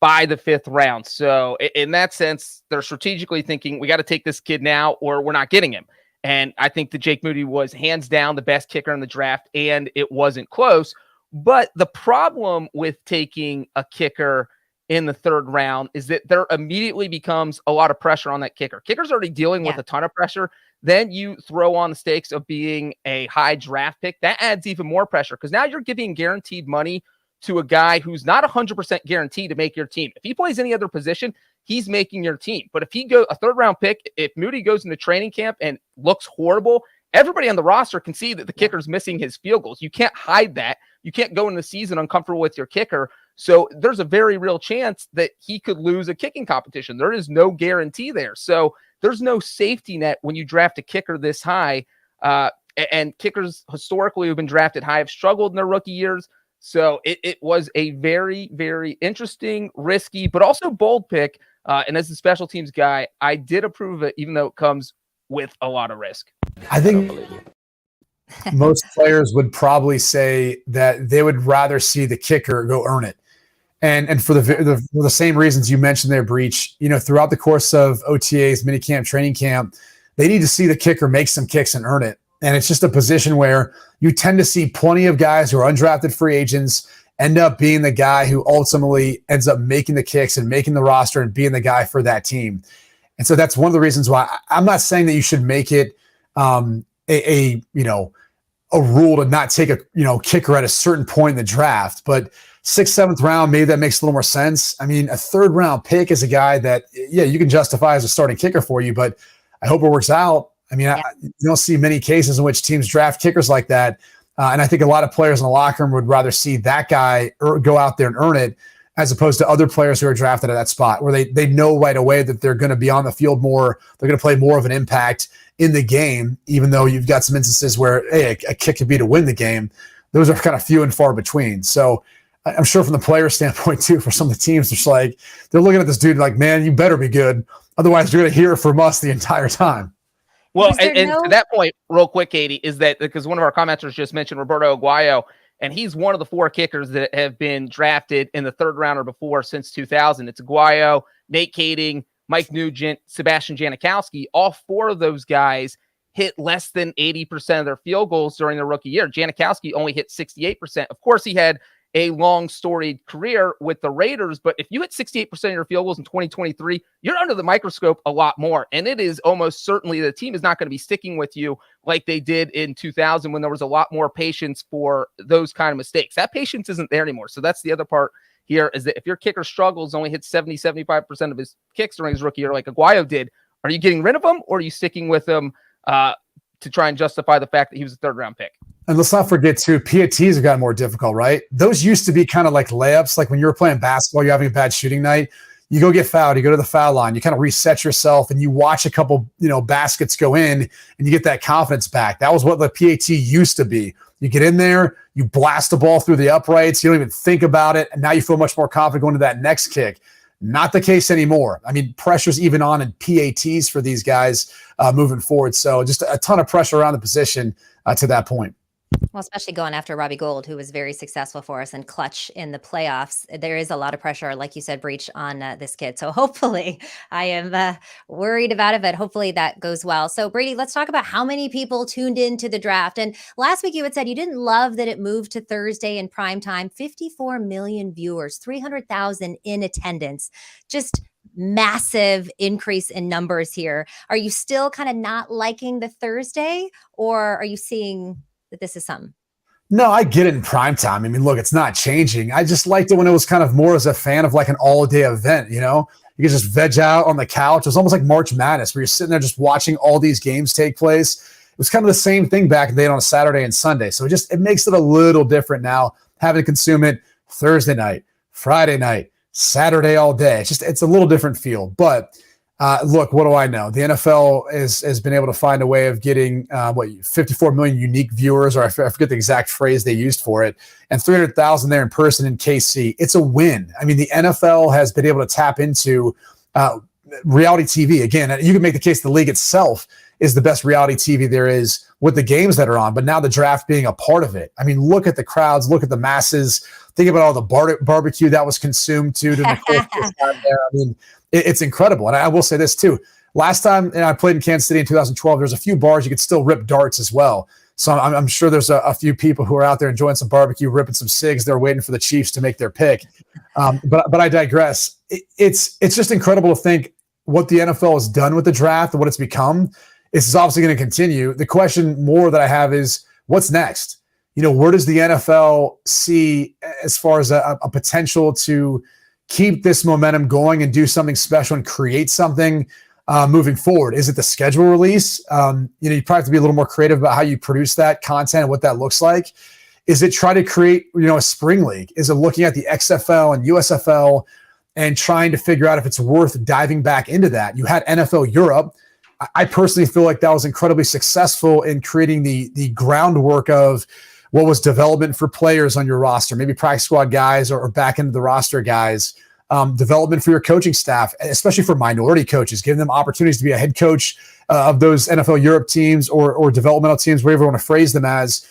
by the 5th round. So in that sense, they're strategically thinking, we got to take this kid now or we're not getting him. And I think that Jake Moody was hands down the best kicker in the draft, and it wasn't close. But the problem with taking a kicker in the 3rd round is that there immediately becomes a lot of pressure on that kicker. Kicker's already dealing with a ton of pressure. Then you throw on the stakes of being a high draft pick. That adds even more pressure because now you're giving guaranteed money to a guy who's not 100% guaranteed to make your team. If he plays any other position, he's making your team. But if he goes a 3rd round pick, if Moody goes into training camp and looks horrible, everybody on the roster can see that the kicker's missing his field goals. You can't hide that. You can't go into the season uncomfortable with your kicker. So there's a very real chance that he could lose a kicking competition. There is no guarantee there. So there's no safety net when you draft a kicker this high. And kickers historically who've been drafted high have struggled in their rookie years. So it was a very, very interesting, risky, but also bold pick. And as a special teams guy, I did approve of it, even though it comes with a lot of risk. I think most players would probably say that they would rather see the kicker go earn it. And for the same reasons you mentioned there, Breech, throughout the course of OTAs, minicamp, training camp, they need to see the kicker make some kicks and earn it. And it's just a position where you tend to see plenty of guys who are undrafted free agents end up being the guy who ultimately ends up making the kicks and making the roster and being the guy for that team. And so that's one of the reasons why I'm not saying that you should make it a rule to not take a kicker at a certain point in the draft, but 6th, 7th round, maybe that makes a little more sense. I mean, a 3rd round pick is a guy that, you can justify as a starting kicker for you, but I hope it works out. I mean, you don't see many cases in which teams draft kickers like that. And I think a lot of players in the locker room would rather see that guy go out there and earn it as opposed to other players who are drafted at that spot where they know right away that they're going to be on the field more. They're going to play more of an impact in the game, even though you've got some instances where, hey, a kick could be to win the game. Those are kind of few and far between. So I'm sure from the player standpoint, too, for some of the teams, it's like they're looking at this dude like, man, you better be good. Otherwise, you're going to hear it from us the entire time. Well, and to that point, real quick, Katie, is that because one of our commenters just mentioned Roberto Aguayo, and he's one of the 4 kickers that have been drafted in the 3rd round or before since 2000. It's Aguayo, Nate Kading, Mike Nugent, Sebastian Janikowski. All 4 of those guys hit less than 80% of their field goals during their rookie year. Janikowski only hit 68%. Of course, he had a long storied career with the Raiders, but if you hit 68% of your field goals in 2023, you're under the microscope a lot more. And it is almost certainly the team is not going to be sticking with you like they did in 2000 when there was a lot more patience for those kind of mistakes. That patience isn't there anymore. So that's the other part here, is that if your kicker struggles, only hits 75% of his kicks during his rookie year, like Aguayo did, are you getting rid of him, or are you sticking with him to try and justify the fact that he was a third-round pick? And let's not forget, too, PATs have gotten more difficult, right? Those used to be kind of like layups. Like when you were playing basketball, you're having a bad shooting night, you go get fouled, you go to the foul line, you kind of reset yourself, and you watch a couple, baskets go in, and you get that confidence back. That was what the PAT used to be. You get in there, you blast the ball through the uprights, you don't even think about it, and now you feel much more confident going to that next kick. Not the case anymore. I mean, pressure's even on in PATs for these guys moving forward. So just a ton of pressure around the position to that point. Well, especially going after Robbie Gould, who was very successful for us and clutch in the playoffs. There is a lot of pressure, like you said, Breech, on this kid. So hopefully, I am worried about it, but hopefully that goes well. So Brady, let's talk about how many people tuned into the draft. And last week you had said you didn't love that it moved to Thursday in prime time. 54 million viewers, 300,000 in attendance. Just massive increase in numbers here. Are you still kind of not liking the Thursday, or are you seeing that this is something? No, I get it in prime time. I mean, look, it's not changing. I just liked it when it was kind of more as a fan of like an all-day event, You could just veg out on the couch. It was almost like March Madness where you're sitting there just watching all these games take place. It was kind of the same thing back then on a Saturday and Sunday. So it makes it a little different now, having to consume it Thursday night, Friday night, Saturday all day. It's a little different feel. But look, what do I know? The NFL has been able to find a way of getting 54 million unique viewers, or I forget the exact phrase they used for it, and 300,000 there in person in KC. It's a win. I mean, the NFL has been able to tap into reality TV. Again, you can make the case the league itself is the best reality TV there is with the games that are on, but now the draft being a part of it. I mean, look at the crowds, look at the masses, think about all the barbecue that was consumed too during the course of this time there. I mean, it's incredible. And I will say this too. Last time I played in Kansas City in 2012, there's a few bars you could still rip darts as well. So I'm sure there's a few people who are out there enjoying some barbecue, ripping some cigs. They're waiting for the Chiefs to make their pick. But I digress. It's just incredible to think what the NFL has done with the draft and what it's become. This is obviously going to continue. The question more that I have is what's next? Where does the NFL see as far as a potential to keep this momentum going and do something special and create something moving forward? Is it the schedule release? You probably have to be a little more creative about how you produce that content and what that looks like. Is it try to create, a spring league? Is it looking at the XFL and USFL and trying to figure out if it's worth diving back into that? You had NFL Europe. I personally feel like that was incredibly successful in creating the groundwork of what was development for players on your roster, maybe practice squad guys or back into the roster guys, development for your coaching staff, especially for minority coaches, giving them opportunities to be a head coach of those NFL Europe teams or developmental teams, whatever you want to phrase them as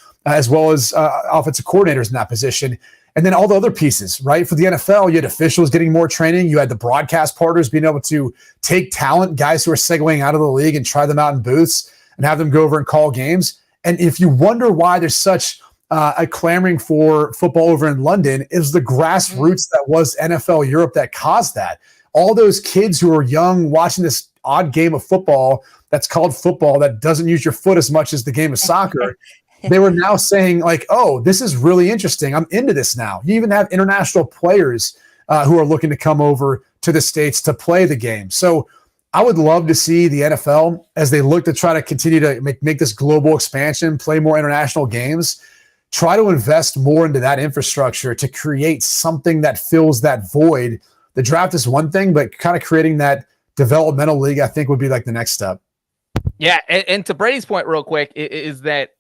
well as offensive coordinators in that position. And then all the other pieces, right? For the NFL, you had officials getting more training. You had the broadcast partners being able to take talent, guys who are segueing out of the league and try them out in booths and have them go over and call games. And if you wonder why there's such a clamoring for football over in London, is the grassroots that was NFL Europe that caused that. All those kids who are young watching this odd game of football that's called football that doesn't use your foot as much as the game of soccer, they were now saying like, oh, this is really interesting. I'm into this now. You even have international players who are looking to come over to the States to play the game. So I would love to see the NFL, as they look to try to continue to make this global expansion, play more international games, try to invest more into that infrastructure to create something that fills that void. The draft is one thing, but kind of creating that developmental league, I think, would be like the next step. Yeah, and to Brady's point real quick is that,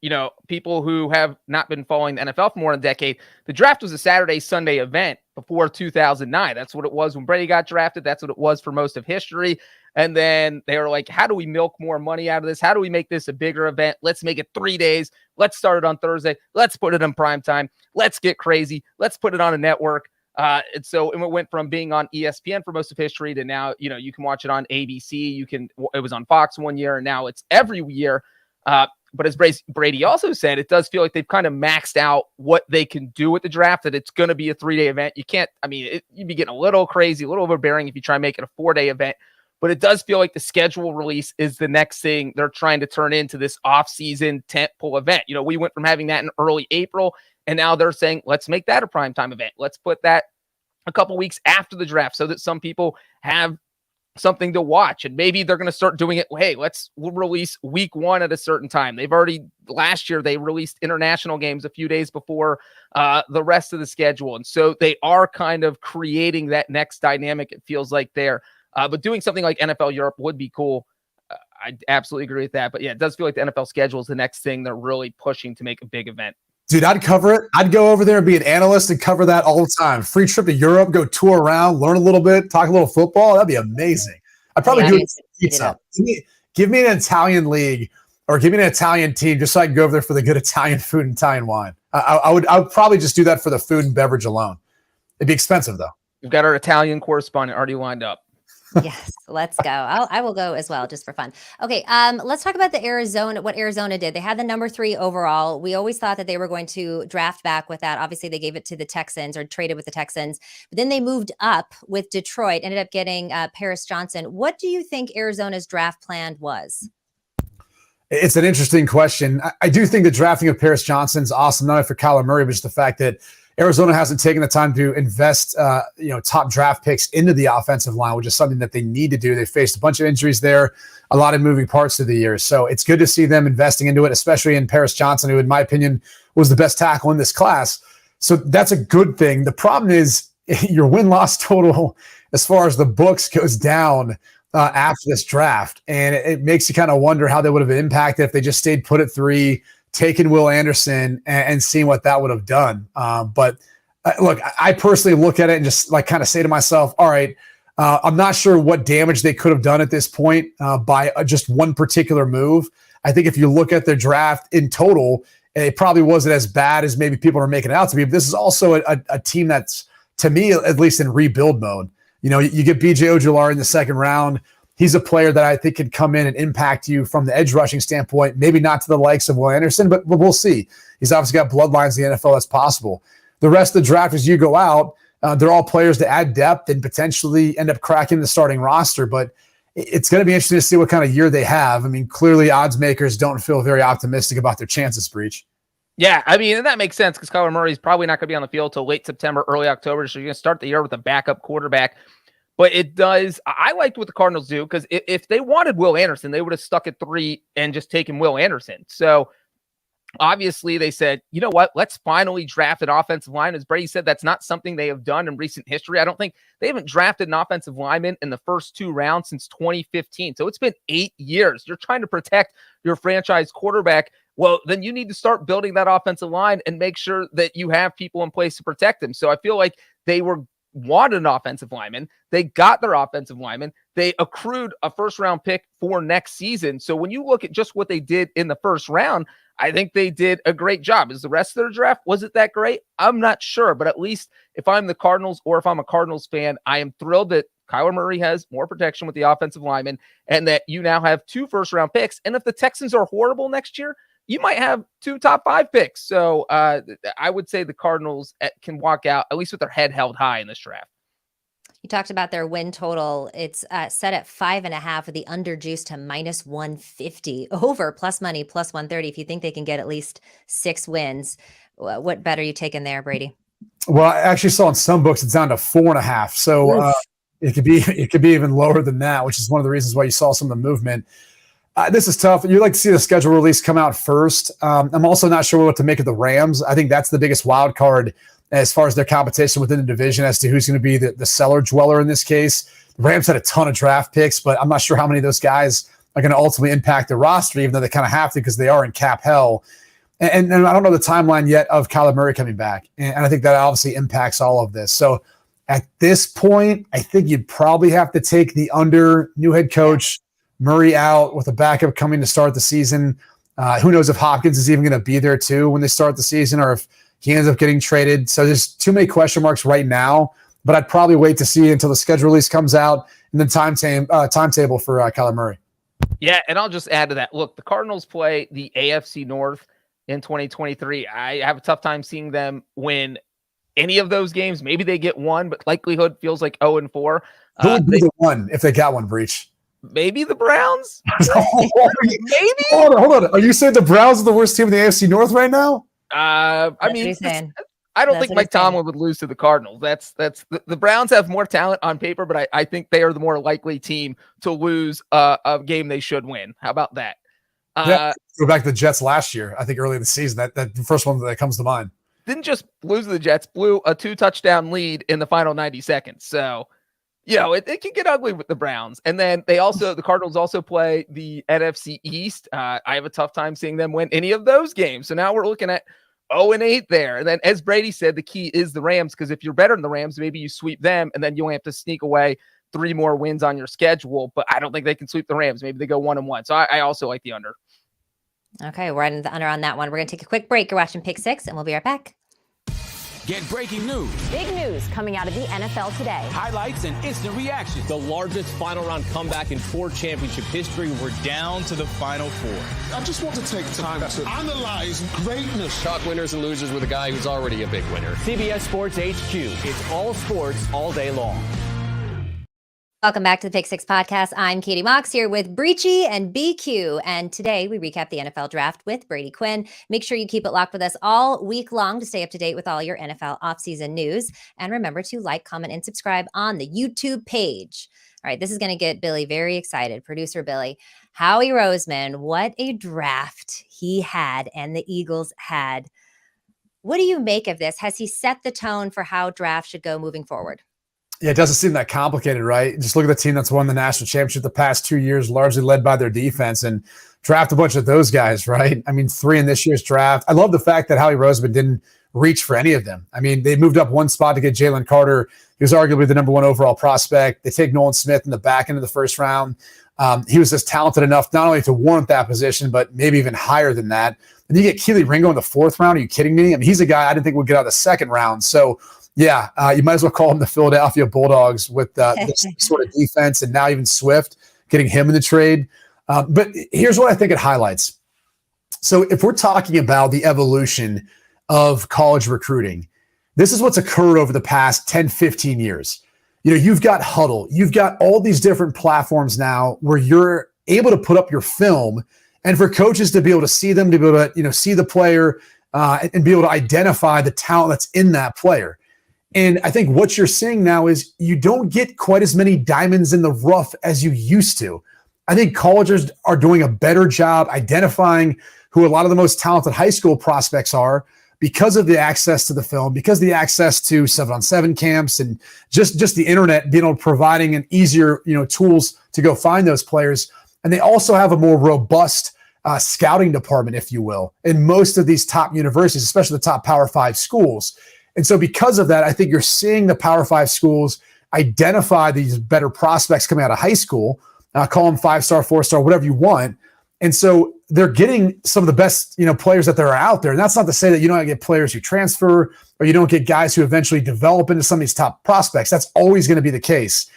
people who have not been following the NFL for more than a decade, the draft was a Saturday, Sunday event before 2009. That's what it was when Brady got drafted. That's what it was for most of history. And then they were like, how do we milk more money out of this? How do we make this a bigger event? Let's make it 3 days. Let's start it on Thursday. Let's put it in prime time. Let's get crazy. Let's put it on a network. And so it went from being on ESPN for most of history to now, you can watch it on ABC. It was on Fox one year, and now it's every year. But as Brady also said, it does feel like they've kind of maxed out what they can do with the draft, that it's going to be a 3-day event. You can't, you'd be getting a little crazy, a little overbearing if you try and make it a 4-day event. But it does feel like the schedule release is the next thing they're trying to turn into this off-season tentpole event. We went from having that in early April, and now they're saying, let's make that a primetime event. Let's put that a couple weeks after the draft so that some people have something to watch, and maybe they're going to start doing it. Hey, we'll release week 1 at a certain time. Last year they released international games a few days before the rest of the schedule. And so they are kind of creating that next dynamic. It feels like there, but doing something like NFL Europe would be cool. I absolutely agree with that. But yeah, it does feel like the NFL schedule is the next thing they're really pushing to make a big event. Dude, I'd cover it. I'd go over there and be an analyst and cover that all the time. Free trip to Europe, go tour around, learn a little bit, talk a little football. That'd be amazing. I'd probably do it. Pizza. Give me an Italian league or give me an Italian team just so I can go over there for the good Italian food and Italian wine. I would probably just do that for the food and beverage alone. It'd be expensive though. We've got our Italian correspondent already lined up. Yes, let's go. I will go as well, just for fun. Okay, let's talk about what Arizona did. They had the number 3 overall. We always thought that they were going to draft back with that. Obviously, they gave it to the Texans or traded with the Texans. But then they moved up with Detroit, ended up getting Paris Johnson. What do you think Arizona's draft plan was? It's an interesting question. I do think the drafting of Paris Johnson is awesome, not only for Kyler Murray, but just the fact that Arizona hasn't taken the time to invest, top draft picks into the offensive line, which is something that they need to do. They faced a bunch of injuries there, a lot of moving parts through the years. So it's good to see them investing into it, especially in Paris Johnson, who, in my opinion, was the best tackle in this class. So that's a good thing. The problem is your win-loss total, as far as the books, goes down after this draft. And it makes you kind of wonder how they would have impacted if they just stayed put at 3, taking Will Anderson and seeing what that would have done. But look, I personally look at it and just kind of say to myself, all right, I'm not sure what damage they could have done at this point by just one particular move. I think if you look at their draft in total, it probably wasn't as bad as maybe people are making it out to be. But this is also a team that's, to me, at least in rebuild mode. You get B.J. Ojulari in the second round. He's a player that I think could come in and impact you from the edge rushing standpoint, maybe not to the likes of Will Anderson, but we'll see. He's obviously got bloodlines in the NFL. That's possible. The rest of the draft, as you go out, they're all players to add depth and potentially end up cracking the starting roster. But it's going to be interesting to see what kind of year they have. Clearly odds makers don't feel very optimistic about their chances, Breech. Yeah, and that makes sense because Kyler Murray is probably not going to be on the field till late September, early October. So you're going to start the year with a backup quarterback. But I liked what the Cardinals do because if they wanted Will Anderson, they would have stuck at 3 and just taken Will Anderson. So obviously they said, you know what, let's finally draft an offensive line. As Brady said, that's not something they have done in recent history. I don't think they haven't drafted an offensive lineman in the first 2 rounds since 2015. So it's been 8 years. You're trying to protect your franchise quarterback. Well, then you need to start building that offensive line and make sure that you have people in place to protect them. So I feel like they wanted an offensive lineman. They got their offensive lineman. They accrued a first-round pick for next season. So when you look at just what they did in the first round, I think they did a great job. Is the rest of their draft, was it that great? I'm not sure, but at least if I'm the Cardinals or if I'm a Cardinals fan, I am thrilled that Kyler Murray has more protection with the offensive lineman and that you now have 2 first-round picks. And if the Texans are horrible next year, you might have 2 top 5 picks. So I would say the Cardinals can walk out, at least with their head held high in this draft. You talked about their win total. It's set at 5.5 with the under juice to -150, over plus money plus 130. If you think they can get at least 6 wins, what bet are you taking there, Brady? Well, I actually saw in some books it's down to 4.5. So it could be even lower than that, which is one of the reasons why you saw some of the movement. This is tough. You'd like to see the schedule release come out first. I'm also not sure what to make of the Rams. I think that's the biggest wild card as far as their competition within the division as to who's going to be the cellar dweller in this case. The Rams had a ton of draft picks, but I'm not sure how many of those guys are going to ultimately impact the roster, even though they kind of have to because they are in cap hell. And I don't know the timeline yet of Kyler Murray coming back. And I think that obviously impacts all of this. So at this point, I think you'd probably have to take the under, new head coach, Murray out with a backup coming to start the season. Who knows if Hopkins is even going to be there too when they start the season or if he ends up getting traded. So there's too many question marks right now, but I'd probably wait to see until the schedule release comes out and then timetable for Kyler Murray. Yeah, and I'll just add to that. Look, the Cardinals play the AFC North in 2023. I have a tough time seeing them win any of those games. Maybe they get one, but likelihood feels like 0-4. Who would be the one if they got one, Breech? Maybe the Browns? Maybe? Hold on. Are you saying the Browns are the worst team in the AFC North right now? I don't think Mike Tomlin would lose to the Cardinals. That's the Browns have more talent on paper, but I think they are the more likely team to lose a game they should win. How about that? Go back to the Jets last year. I think early in the season, that first one that comes to mind. Didn't just lose to the Jets, blew a 2-touchdown lead in the final 90 seconds. So, it can get ugly with the Browns. And then the Cardinals also play the NFC East. I have a tough time seeing them win any of those games. So now we're looking at 0-8 there. And then, as Brady said, the key is the Rams, because if you're better than the Rams, maybe you sweep them, and then you only have to sneak away 3 more wins on your schedule. But I don't think they can sweep the Rams. Maybe they go 1-1. So I also like the under. Okay, we're in the under on that one. We're going to take a quick break. You're watching Pick Six, and we'll be right back. Get breaking news. Big news coming out of the NFL today. Highlights and instant reactions. The largest final round comeback in 4 championship history. We're down to the final 4. I just want to take time to analyze greatness. Talk winners and losers with a guy who's already a big winner. CBS Sports HQ. It's all sports all day long. Welcome back to the Pick Six podcast. I'm Katie Mox here with Breechy and BQ. And today we recap the NFL draft with Brady Quinn. Make sure you keep it locked with us all week long to stay up to date with all your NFL offseason news. And remember to like, comment, and subscribe on the YouTube page. All right, this is going to get Billy very excited. Producer Billy, Howie Roseman, what a draft he had and the Eagles had. What do you make of this? Has he set the tone for how draft should go moving forward? Yeah, it doesn't seem that complicated, right? Just look at the team that's won the national championship the past 2 years, largely led by their defense, and draft a bunch of those guys, right? I mean, 3 in this year's draft. I love the fact that Howie Roseman didn't reach for any of them. I mean, they moved up one spot to get Jalen Carter. He was arguably the number 1 overall prospect. They take Nolan Smith in the back end of the first round. He was just talented enough not only to warrant that position, but maybe even higher than that. And you get Keely Ringo in the 4th round. Are you kidding me? I mean, he's a guy I didn't think would get out of the 2nd round. So, yeah, you might as well call them the Philadelphia Bulldogs with this sort of defense, and now even Swift, getting him in the trade. But here's what I think it highlights. So if we're talking about the evolution of college recruiting, this is what's occurred over the past 10, 15 years. You've got Huddle. You've got all these different platforms now where you're able to put up your film, and for coaches to be able to see them, to be able to see the player and be able to identify the talent that's in that player. And I think what you're seeing now is you don't get quite as many diamonds in the rough as you used to. I think colleges are doing a better job identifying who a lot of the most talented high school prospects are because of the access to the film, because of the access to 7-on-7 camps, and just the internet being able to providing an easier, tools to go find those players. And they also have a more robust scouting department, if you will, in most of these top universities, especially the top Power 5 schools. And so because of that, I think you're seeing the Power 5 schools identify these better prospects coming out of high school, call them 5-star, 4-star, whatever you want. And so they're getting some of the best, players that are out there. And that's not to say that you don't get players who transfer or you don't get guys who eventually develop into some of these top prospects. That's always going to be the case.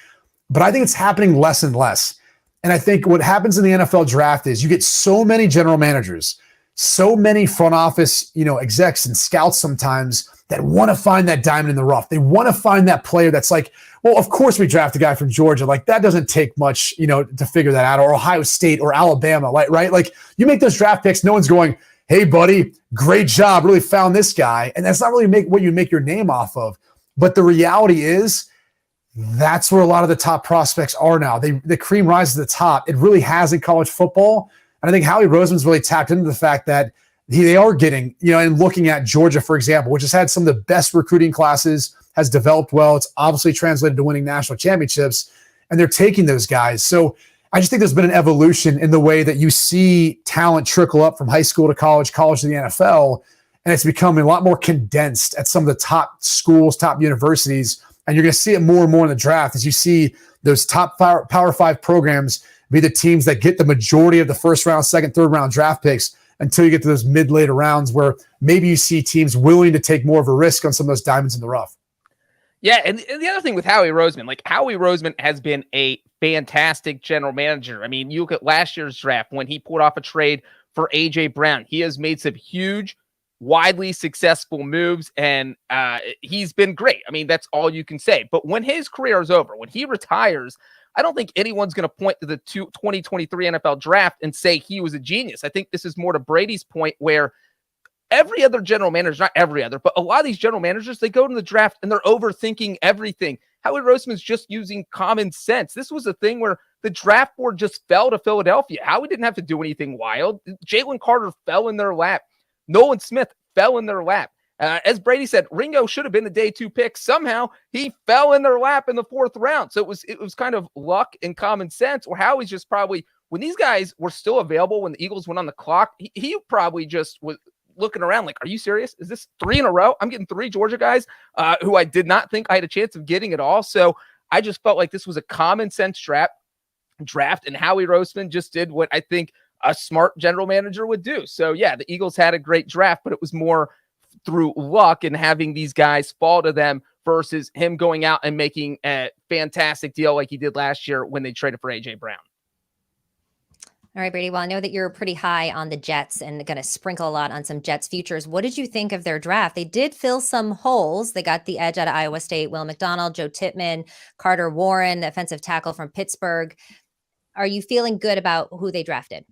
But I think it's happening less and less. And I think what happens in the NFL draft is you get so many general managers, so many front office, execs and scouts sometimes that want to find that diamond in the rough. They want to find that player that's like, well, of course we draft a guy from Georgia. Like, that doesn't take much, to figure that out, or Ohio State or Alabama, right? Like, you make those draft picks, no one's going, hey, buddy, great job, really found this guy. And that's not really what you make your name off of. But the reality is that's where a lot of the top prospects are now. The cream rises to the top. It really has in college football. And I think Howie Roseman's really tapped into the fact that they are getting, and looking at Georgia, for example, which has had some of the best recruiting classes, has developed well. It's obviously translated to winning national championships, and they're taking those guys. So I just think there's been an evolution in the way that you see talent trickle up from high school to college to the NFL, and it's becoming a lot more condensed at some of the top schools, top universities, and you're going to see it more and more in the draft as you see those top Power 5 programs be the teams that get the majority of the first round, second, third round draft picks until you get to those mid-later rounds where maybe you see teams willing to take more of a risk on some of those diamonds in the rough. Yeah, and the other thing with Howie Roseman, like Howie Roseman has been a fantastic general manager. I mean, you look at last year's draft when he pulled off a trade for A.J. Brown. He has made some huge, widely successful moves, and he's been great. I mean, that's all you can say. But when his career is over, when he retires, I don't think anyone's going to point to the 2023 NFL draft and say he was a genius. I think this is more to Brady's point where every other general manager, not every other, but a lot of these general managers, they go to the draft and they're overthinking everything. Howie Roseman's just using common sense. This was a thing where the draft board just fell to Philadelphia. Howie didn't have to do anything wild. Jalen Carter fell in their lap. Nolan Smith fell in their lap. As Brady said, Ringo should have been the day 2 pick. Somehow he fell in their lap in the 4th round. So it was kind of luck and common sense, or Howie's just probably, when these guys were still available, when the Eagles went on the clock, he probably just was looking around like, are you serious? Is this 3 in a row? I'm getting 3 Georgia guys who I did not think I had a chance of getting at all. So I just felt like this was a common sense draft, and Howie Roseman just did what I think a smart general manager would do. So yeah, the Eagles had a great draft, but it was more through luck and having these guys fall to them versus him going out and making a fantastic deal like he did last year when they traded for A.J. Brown. All right, Brady. Well, I know that you're pretty high on the Jets and going to sprinkle a lot on some Jets futures. What did you think of their draft? They did fill some holes. They got the edge out of Iowa State, Will McDonald, Joe Tippmann, Carter Warren, the offensive tackle from Pittsburgh. Are you feeling good about who they drafted?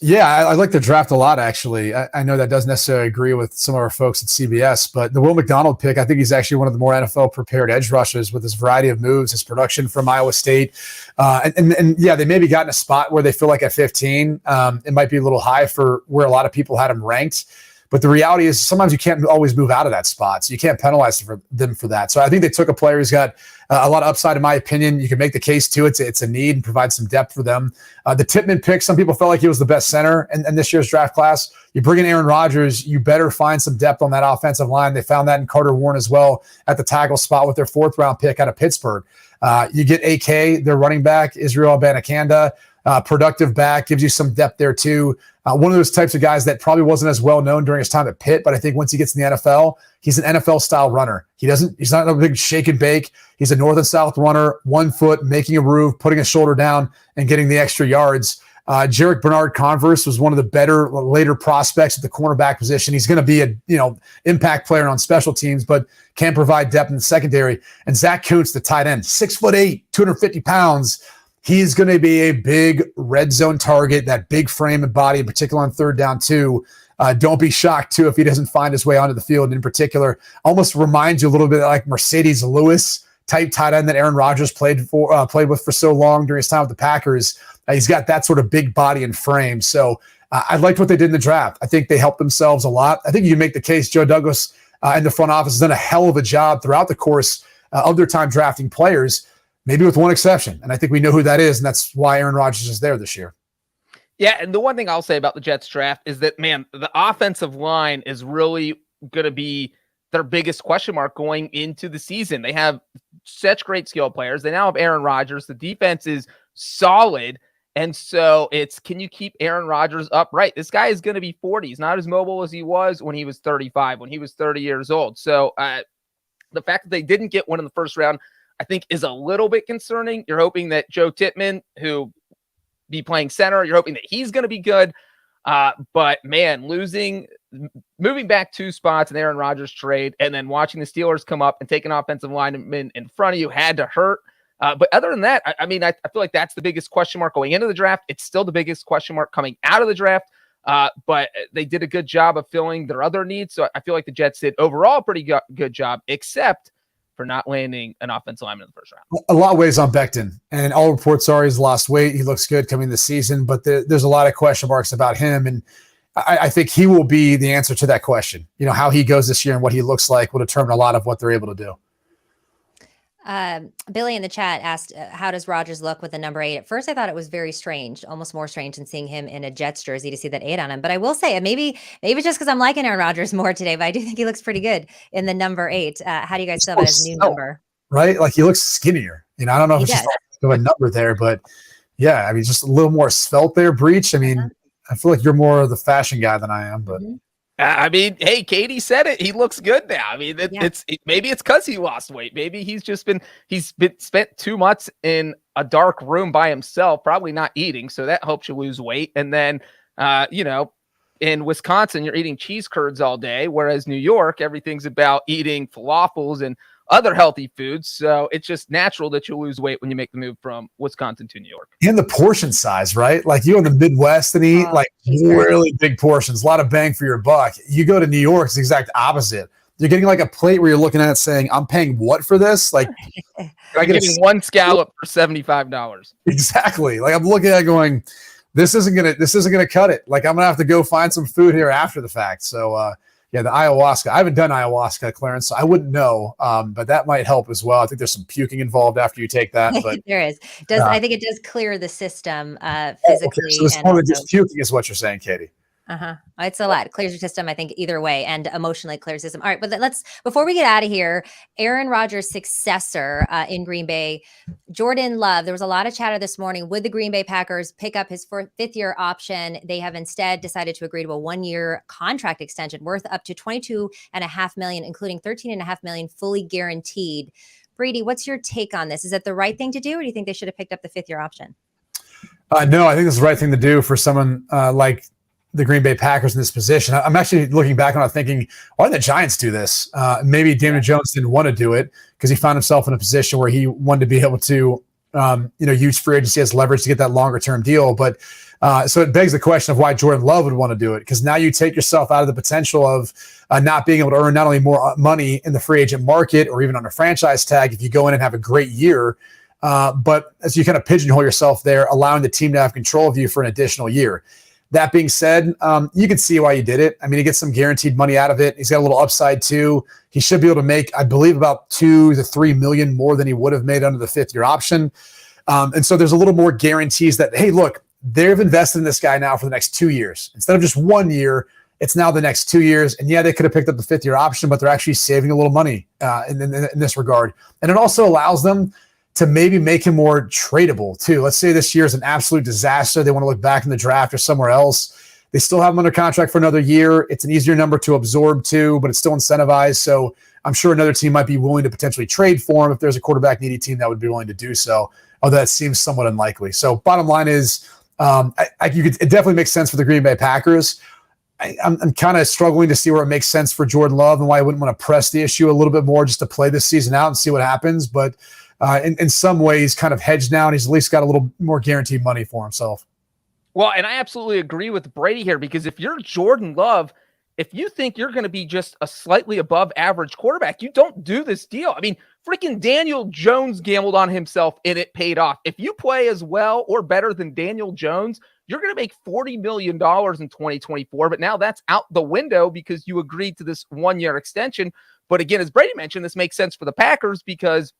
Yeah, I like the draft a lot, actually. I know that doesn't necessarily agree with some of our folks at CBS, but the Will McDonald pick, I think he's actually one of the more NFL-prepared edge rushers with his variety of moves, his production from Iowa State. And yeah, they maybe got in a spot where they feel like at 15, it might be a little high for where a lot of people had him ranked. But the reality is sometimes you can't always move out of that spot, so you can't penalize them for that. So I think they took a player who's got a lot of upside, in my opinion. You can make the case, too. It's a need and provide some depth for them. The Tippmann pick, some people felt like he was the best center in this year's draft class. You bring in Aaron Rodgers, you better find some depth on that offensive line. They found that in Carter Warren as well at the tackle spot with their 4th-round pick out of Pittsburgh. You get AK, their running back, Israel Abanikanda, productive back, gives you some depth there, too. One of those types of guys that probably wasn't as well known during his time at Pitt, but I think once he gets in the NFL, he's an NFL style runner. He's not a big shake and bake. He's a north and south runner, 1 foot, making a move, putting his shoulder down and getting the extra yards. Jarek Bernard-Converse was one of the better later prospects at the cornerback position. He's going to be a impact player on special teams, but can provide depth in the secondary. And Zach Kuntz, the tight end, 6'8", 250 pounds. He's going to be a big red zone target, that big frame and body, in particular on 3rd down too. Don't be shocked, too, if he doesn't find his way onto the field. And in particular, almost reminds you a little bit like Mercedes Lewis type tight end that Aaron Rodgers played with for so long during his time with the Packers. He's got that sort of big body and frame. So I liked what they did in the draft. I think they helped themselves a lot. I think you can make the case Joe Douglas and the front office has done a hell of a job throughout the course of their time drafting players, maybe with one exception. And I think we know who that is, and that's why Aaron Rodgers is there this year. Yeah, and the one thing I'll say about the Jets draft is that, man, the offensive line is really going to be their biggest question mark going into the season. They have such great skill players. They now have Aaron Rodgers. The defense is solid. And so it's, can you keep Aaron Rodgers upright? This guy is going to be 40. He's not as mobile as he was when he was 35, when he was 30 years old. So the fact that they didn't get one in the 1st round, I think, is a little bit concerning. You're hoping that Joe Tippmann, who be playing center, you're hoping that he's going to be good. But man, moving back 2 spots in Aaron Rodgers trade and then watching the Steelers come up and take an offensive lineman in front of you had to hurt. But other than that, I mean, I feel like that's the biggest question mark going into the draft. It's still the biggest question mark coming out of the draft. But they did a good job of filling their other needs. So I feel like the Jets did overall a pretty good job, except for not landing an offensive lineman in the 1st round. A lot of ways on Becton, and all reports are he's lost weight. He looks good coming this season, but there's a lot of question marks about him. And I think he will be the answer to that question. You know, how he goes this year and what he looks like will determine a lot of what they're able to do. Billy in the chat asked, how does Rodgers look with the number 8? At first, I thought it was very strange, almost more strange than seeing him in a Jets jersey to see that 8 on him. But I will say, maybe just because I'm liking Aaron Rodgers more today, but I do think he looks pretty good in the number 8. How do you guys feel about his new number? Right? Like, he looks skinnier. You know, I don't know if it's just a number there, but yeah, I mean, just a little more svelte there, Breech. I mean, I feel like you're more of the fashion guy than I am, but. I mean, hey, Katie said it. He looks good now. I mean, maybe it's because he lost weight. Maybe he's been spent too much in a dark room by himself, probably not eating. So that helps you lose weight. And then, in Wisconsin, you're eating cheese curds all day, whereas New York, everything's about eating falafels and other healthy foods. So it's just natural that you lose weight when you make the move from Wisconsin to New York. And the portion size, right? Like you in the Midwest and eat really big portions, a lot of bang for your buck. You go to New York, it's the exact opposite. You're getting like a plate where you're looking at it saying, I'm paying what for this? Like I'm getting one scallop for $75. Exactly. Like I'm looking at it going, this isn't gonna cut it. Like I'm gonna have to go find some food here after the fact. So the ayahuasca. I haven't done ayahuasca, Clarence, so I wouldn't know. But that might help as well. I think there's some puking involved after you take that. But there is. I think it does clear the system physically. Okay. So it's more than just puking, is what you're saying, Katie. It's a lot. It clears your system, I think, either way, and emotionally clears system. All right, but before we get out of here, Aaron Rodgers' successor in Green Bay, Jordan Love. There was a lot of chatter this morning. Would the Green Bay Packers pick up his fifth-year option? They have instead decided to agree to a one-year contract extension worth up to $22.5 million, including $13.5 million fully guaranteed. Brady, what's your take on this? Is it the right thing to do, or do you think they should have picked up the fifth-year option? No, I think it's the right thing to do for someone like the Green Bay Packers in this position. I'm actually looking back on it thinking, why did the Giants do this? Maybe Daniel Jones didn't want to do it because he found himself in a position where he wanted to be able to, use free agency as leverage to get that longer term deal. But so it begs the question of why Jordan Love would want to do it, because now you take yourself out of the potential of not being able to earn not only more money in the free agent market or even on a franchise tag if you go in and have a great year, but as you kind of pigeonhole yourself there, allowing the team to have control of you for an additional year. That being said, you can see why he did it. I mean, he gets some guaranteed money out of it. He's got a little upside too. He should be able to make, I believe, about $2 to $3 million more than he would have made under the fifth-year option. And so there's a little more guarantees that, hey, look, they've invested in this guy now for the next 2 years. Instead of just 1 year, it's now the next 2 years. And yeah, they could have picked up the fifth-year option, but they're actually saving a little money in this regard. And it also allows them to maybe make him more tradable too. Let's say this year is an absolute disaster. They want to look back in the draft or somewhere else. They still have him under contract for another year. It's an easier number to absorb too, but it's still incentivized. So I'm sure another team might be willing to potentially trade for him if there's a quarterback needy team that would be willing to do so. Although that seems somewhat unlikely. So bottom line is, it definitely makes sense for the Green Bay Packers. I'm kind of struggling to see where it makes sense for Jordan Love and why I wouldn't want to press the issue a little bit more just to play this season out and see what happens. But in some ways kind of hedged now, and he's at least got a little more guaranteed money for himself. Well, and I absolutely agree with Brady here, because if you're Jordan Love, if you think you're going to be just a slightly above average quarterback, you don't do this deal. I mean, freaking Daniel Jones gambled on himself and it paid off. If you play as well or better than Daniel Jones, you're going to make $40 million in 2024. But now that's out the window because you agreed to this 1 year extension. But again, as Brady mentioned, this makes sense for the Packers because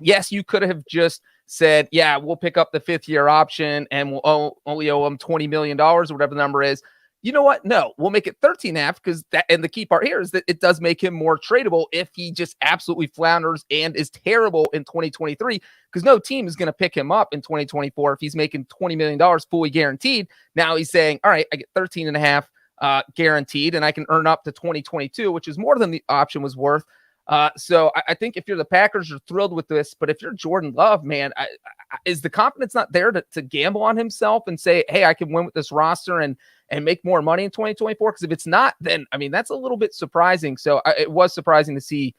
yes, you could have just said, yeah, we'll pick up the fifth-year option and we'll only owe them $20 million or whatever the number is. You know what? No, we'll make it 13.5 because that, and the key part here is that it does make him more tradable if he just absolutely flounders and is terrible in 2023, because no team is going to pick him up in 2024 if he's making $20 million fully guaranteed. Now he's saying, all right, I get 13.5 guaranteed and I can earn up to 2022, which is more than the option was worth. So I think if you're the Packers, you're thrilled with this, but if you're Jordan Love, man, is the confidence not there to gamble on himself and say, hey, I can win with this roster and make more money in 2024? Because if it's not, then, I mean, that's a little bit surprising. So it was surprising to see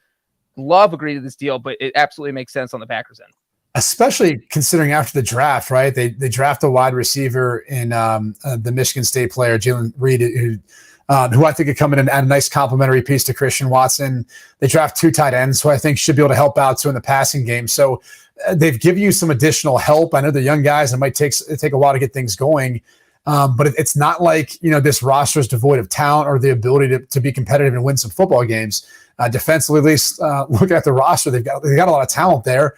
Love agree to this deal, but it absolutely makes sense on the Packers end. Especially considering after the draft, right? They draft a wide receiver in the Michigan State player, Jalen Reed, who I think could come in and add a nice complementary piece to Christian Watson. They draft 2 tight ends, who I think should be able to help out too in the passing game. So they've given you some additional help. I know they're young guys. It might take a while to get things going. But it's not like, this roster is devoid of talent or the ability to be competitive and win some football games. Defensively, at least, look at the roster. They've got a lot of talent there.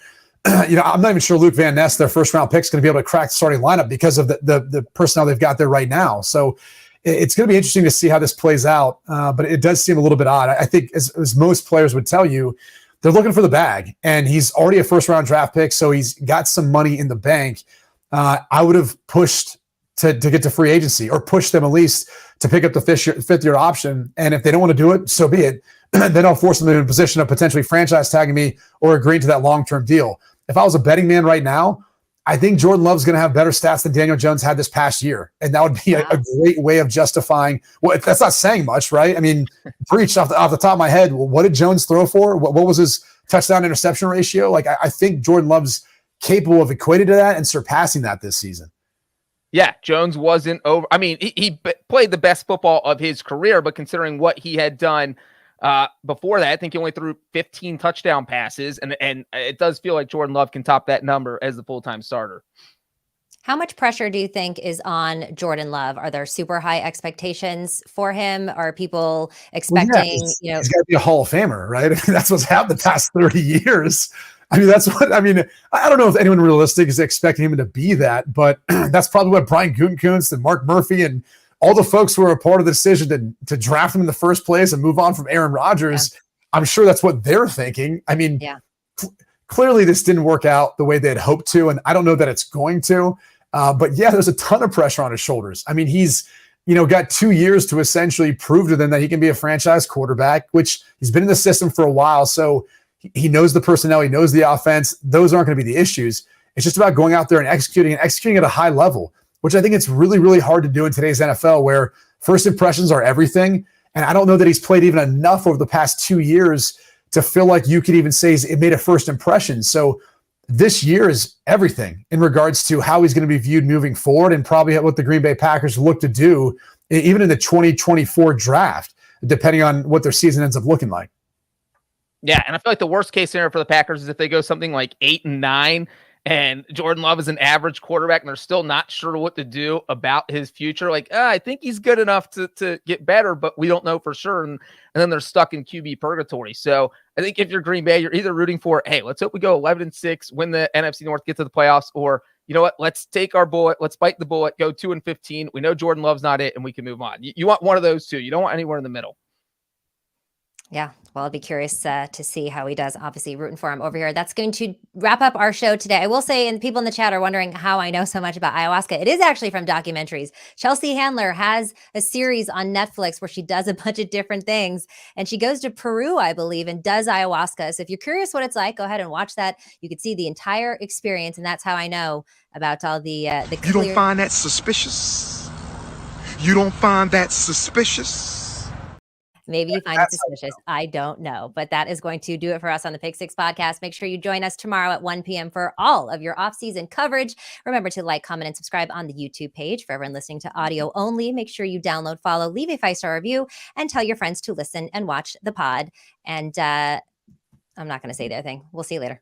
I'm not even sure Luke Van Ness, their first-round pick, is going to be able to crack the starting lineup because of the personnel they've got there right now. So it's going to be interesting to see how this plays out. But it does seem a little bit odd. I think, as most players would tell you, they're looking for the bag, and he's already a first-round draft pick, so he's got some money in the bank. I would have pushed to get to free agency, or push them at least to pick up the fifth-year option. And if they don't want to do it, so be it. Then I'll force them in a position of potentially franchise tagging me or agreeing to that long-term deal. If I was a betting man right now, I think Jordan Love's going to have better stats than Daniel Jones had this past year. And that would be a great way of justifying. Well, that's not saying much, right? I mean, Breech off the top of my head, what did Jones throw for? What was his touchdown interception ratio? Like, I think Jordan Love's capable of equating to that and surpassing that this season. Yeah, Jones wasn't over. I mean, he played the best football of his career, but considering what he had done before that, I think he only threw 15 touchdown passes, and it does feel like Jordan Love can top that number as the full-time starter. How much pressure do you think is on Jordan Love? Are there super high expectations for him? Are people expecting, he's got to be a Hall of Famer, right? I mean, that's what's happened the past 30 years. I mean, I don't know if anyone realistic is expecting him to be that, but that's probably what Brian Gutekunst and Mark Murphy and all the folks who were a part of the decision to draft him in the first place and move on from Aaron Rodgers. Yeah. I'm sure that's what they're thinking. I mean, clearly this didn't work out the way they had hoped to, and I don't know that it's going to. But yeah, there's a ton of pressure on his shoulders. I mean, he's got 2 years to essentially prove to them that he can be a franchise quarterback, which he's been in the system for a while. So he knows the personnel, he knows the offense. Those aren't going to be the issues. It's just about going out there and executing at a high level, which I think it's really, really hard to do in today's NFL, where first impressions are everything. And I don't know that he's played even enough over the past 2 years to feel like you could even say it made a first impression. So this year is everything in regards to how he's going to be viewed moving forward, and probably what the Green Bay Packers look to do even in the 2024 draft, depending on what their season ends up looking like. Yeah, and I feel like the worst case scenario for the Packers is if they go something like 8-9 and Jordan Love is an average quarterback and they're still not sure what to do about his future. Like, I think he's good enough to get better, but we don't know for sure. And then they're stuck in QB purgatory. So I think if you're Green Bay, you're either rooting for, hey, let's hope we go 11-6, win the NFC North, get to the playoffs, or you know what, let's take our bullet, let's bite the bullet, go 2-15. We know Jordan Love's not it, and we can move on. You want one of those two. You don't want anywhere in the middle. Yeah, well, I'll be curious to see how he does. Obviously, rooting for him over here. That's going to wrap up our show today. I will say, and people in the chat are wondering how I know so much about ayahuasca. It is actually from documentaries. Chelsea Handler has a series on Netflix where she does a bunch of different things, and she goes to Peru, I believe, and does ayahuasca. So if you're curious what it's like, go ahead and watch that. You can see the entire experience, and that's how I know about all the You don't find that suspicious? You don't find that suspicious? Maybe you find it suspicious. I don't know. But that is going to do it for us on the Pick Six podcast. Make sure you join us tomorrow at 1 p.m. for all of your off-season coverage. Remember to like, comment, and subscribe on the YouTube page. For everyone listening to audio only, make sure you download, follow, leave a 5-star review, and tell your friends to listen and watch the pod. And I'm not going to say the other thing. We'll see you later.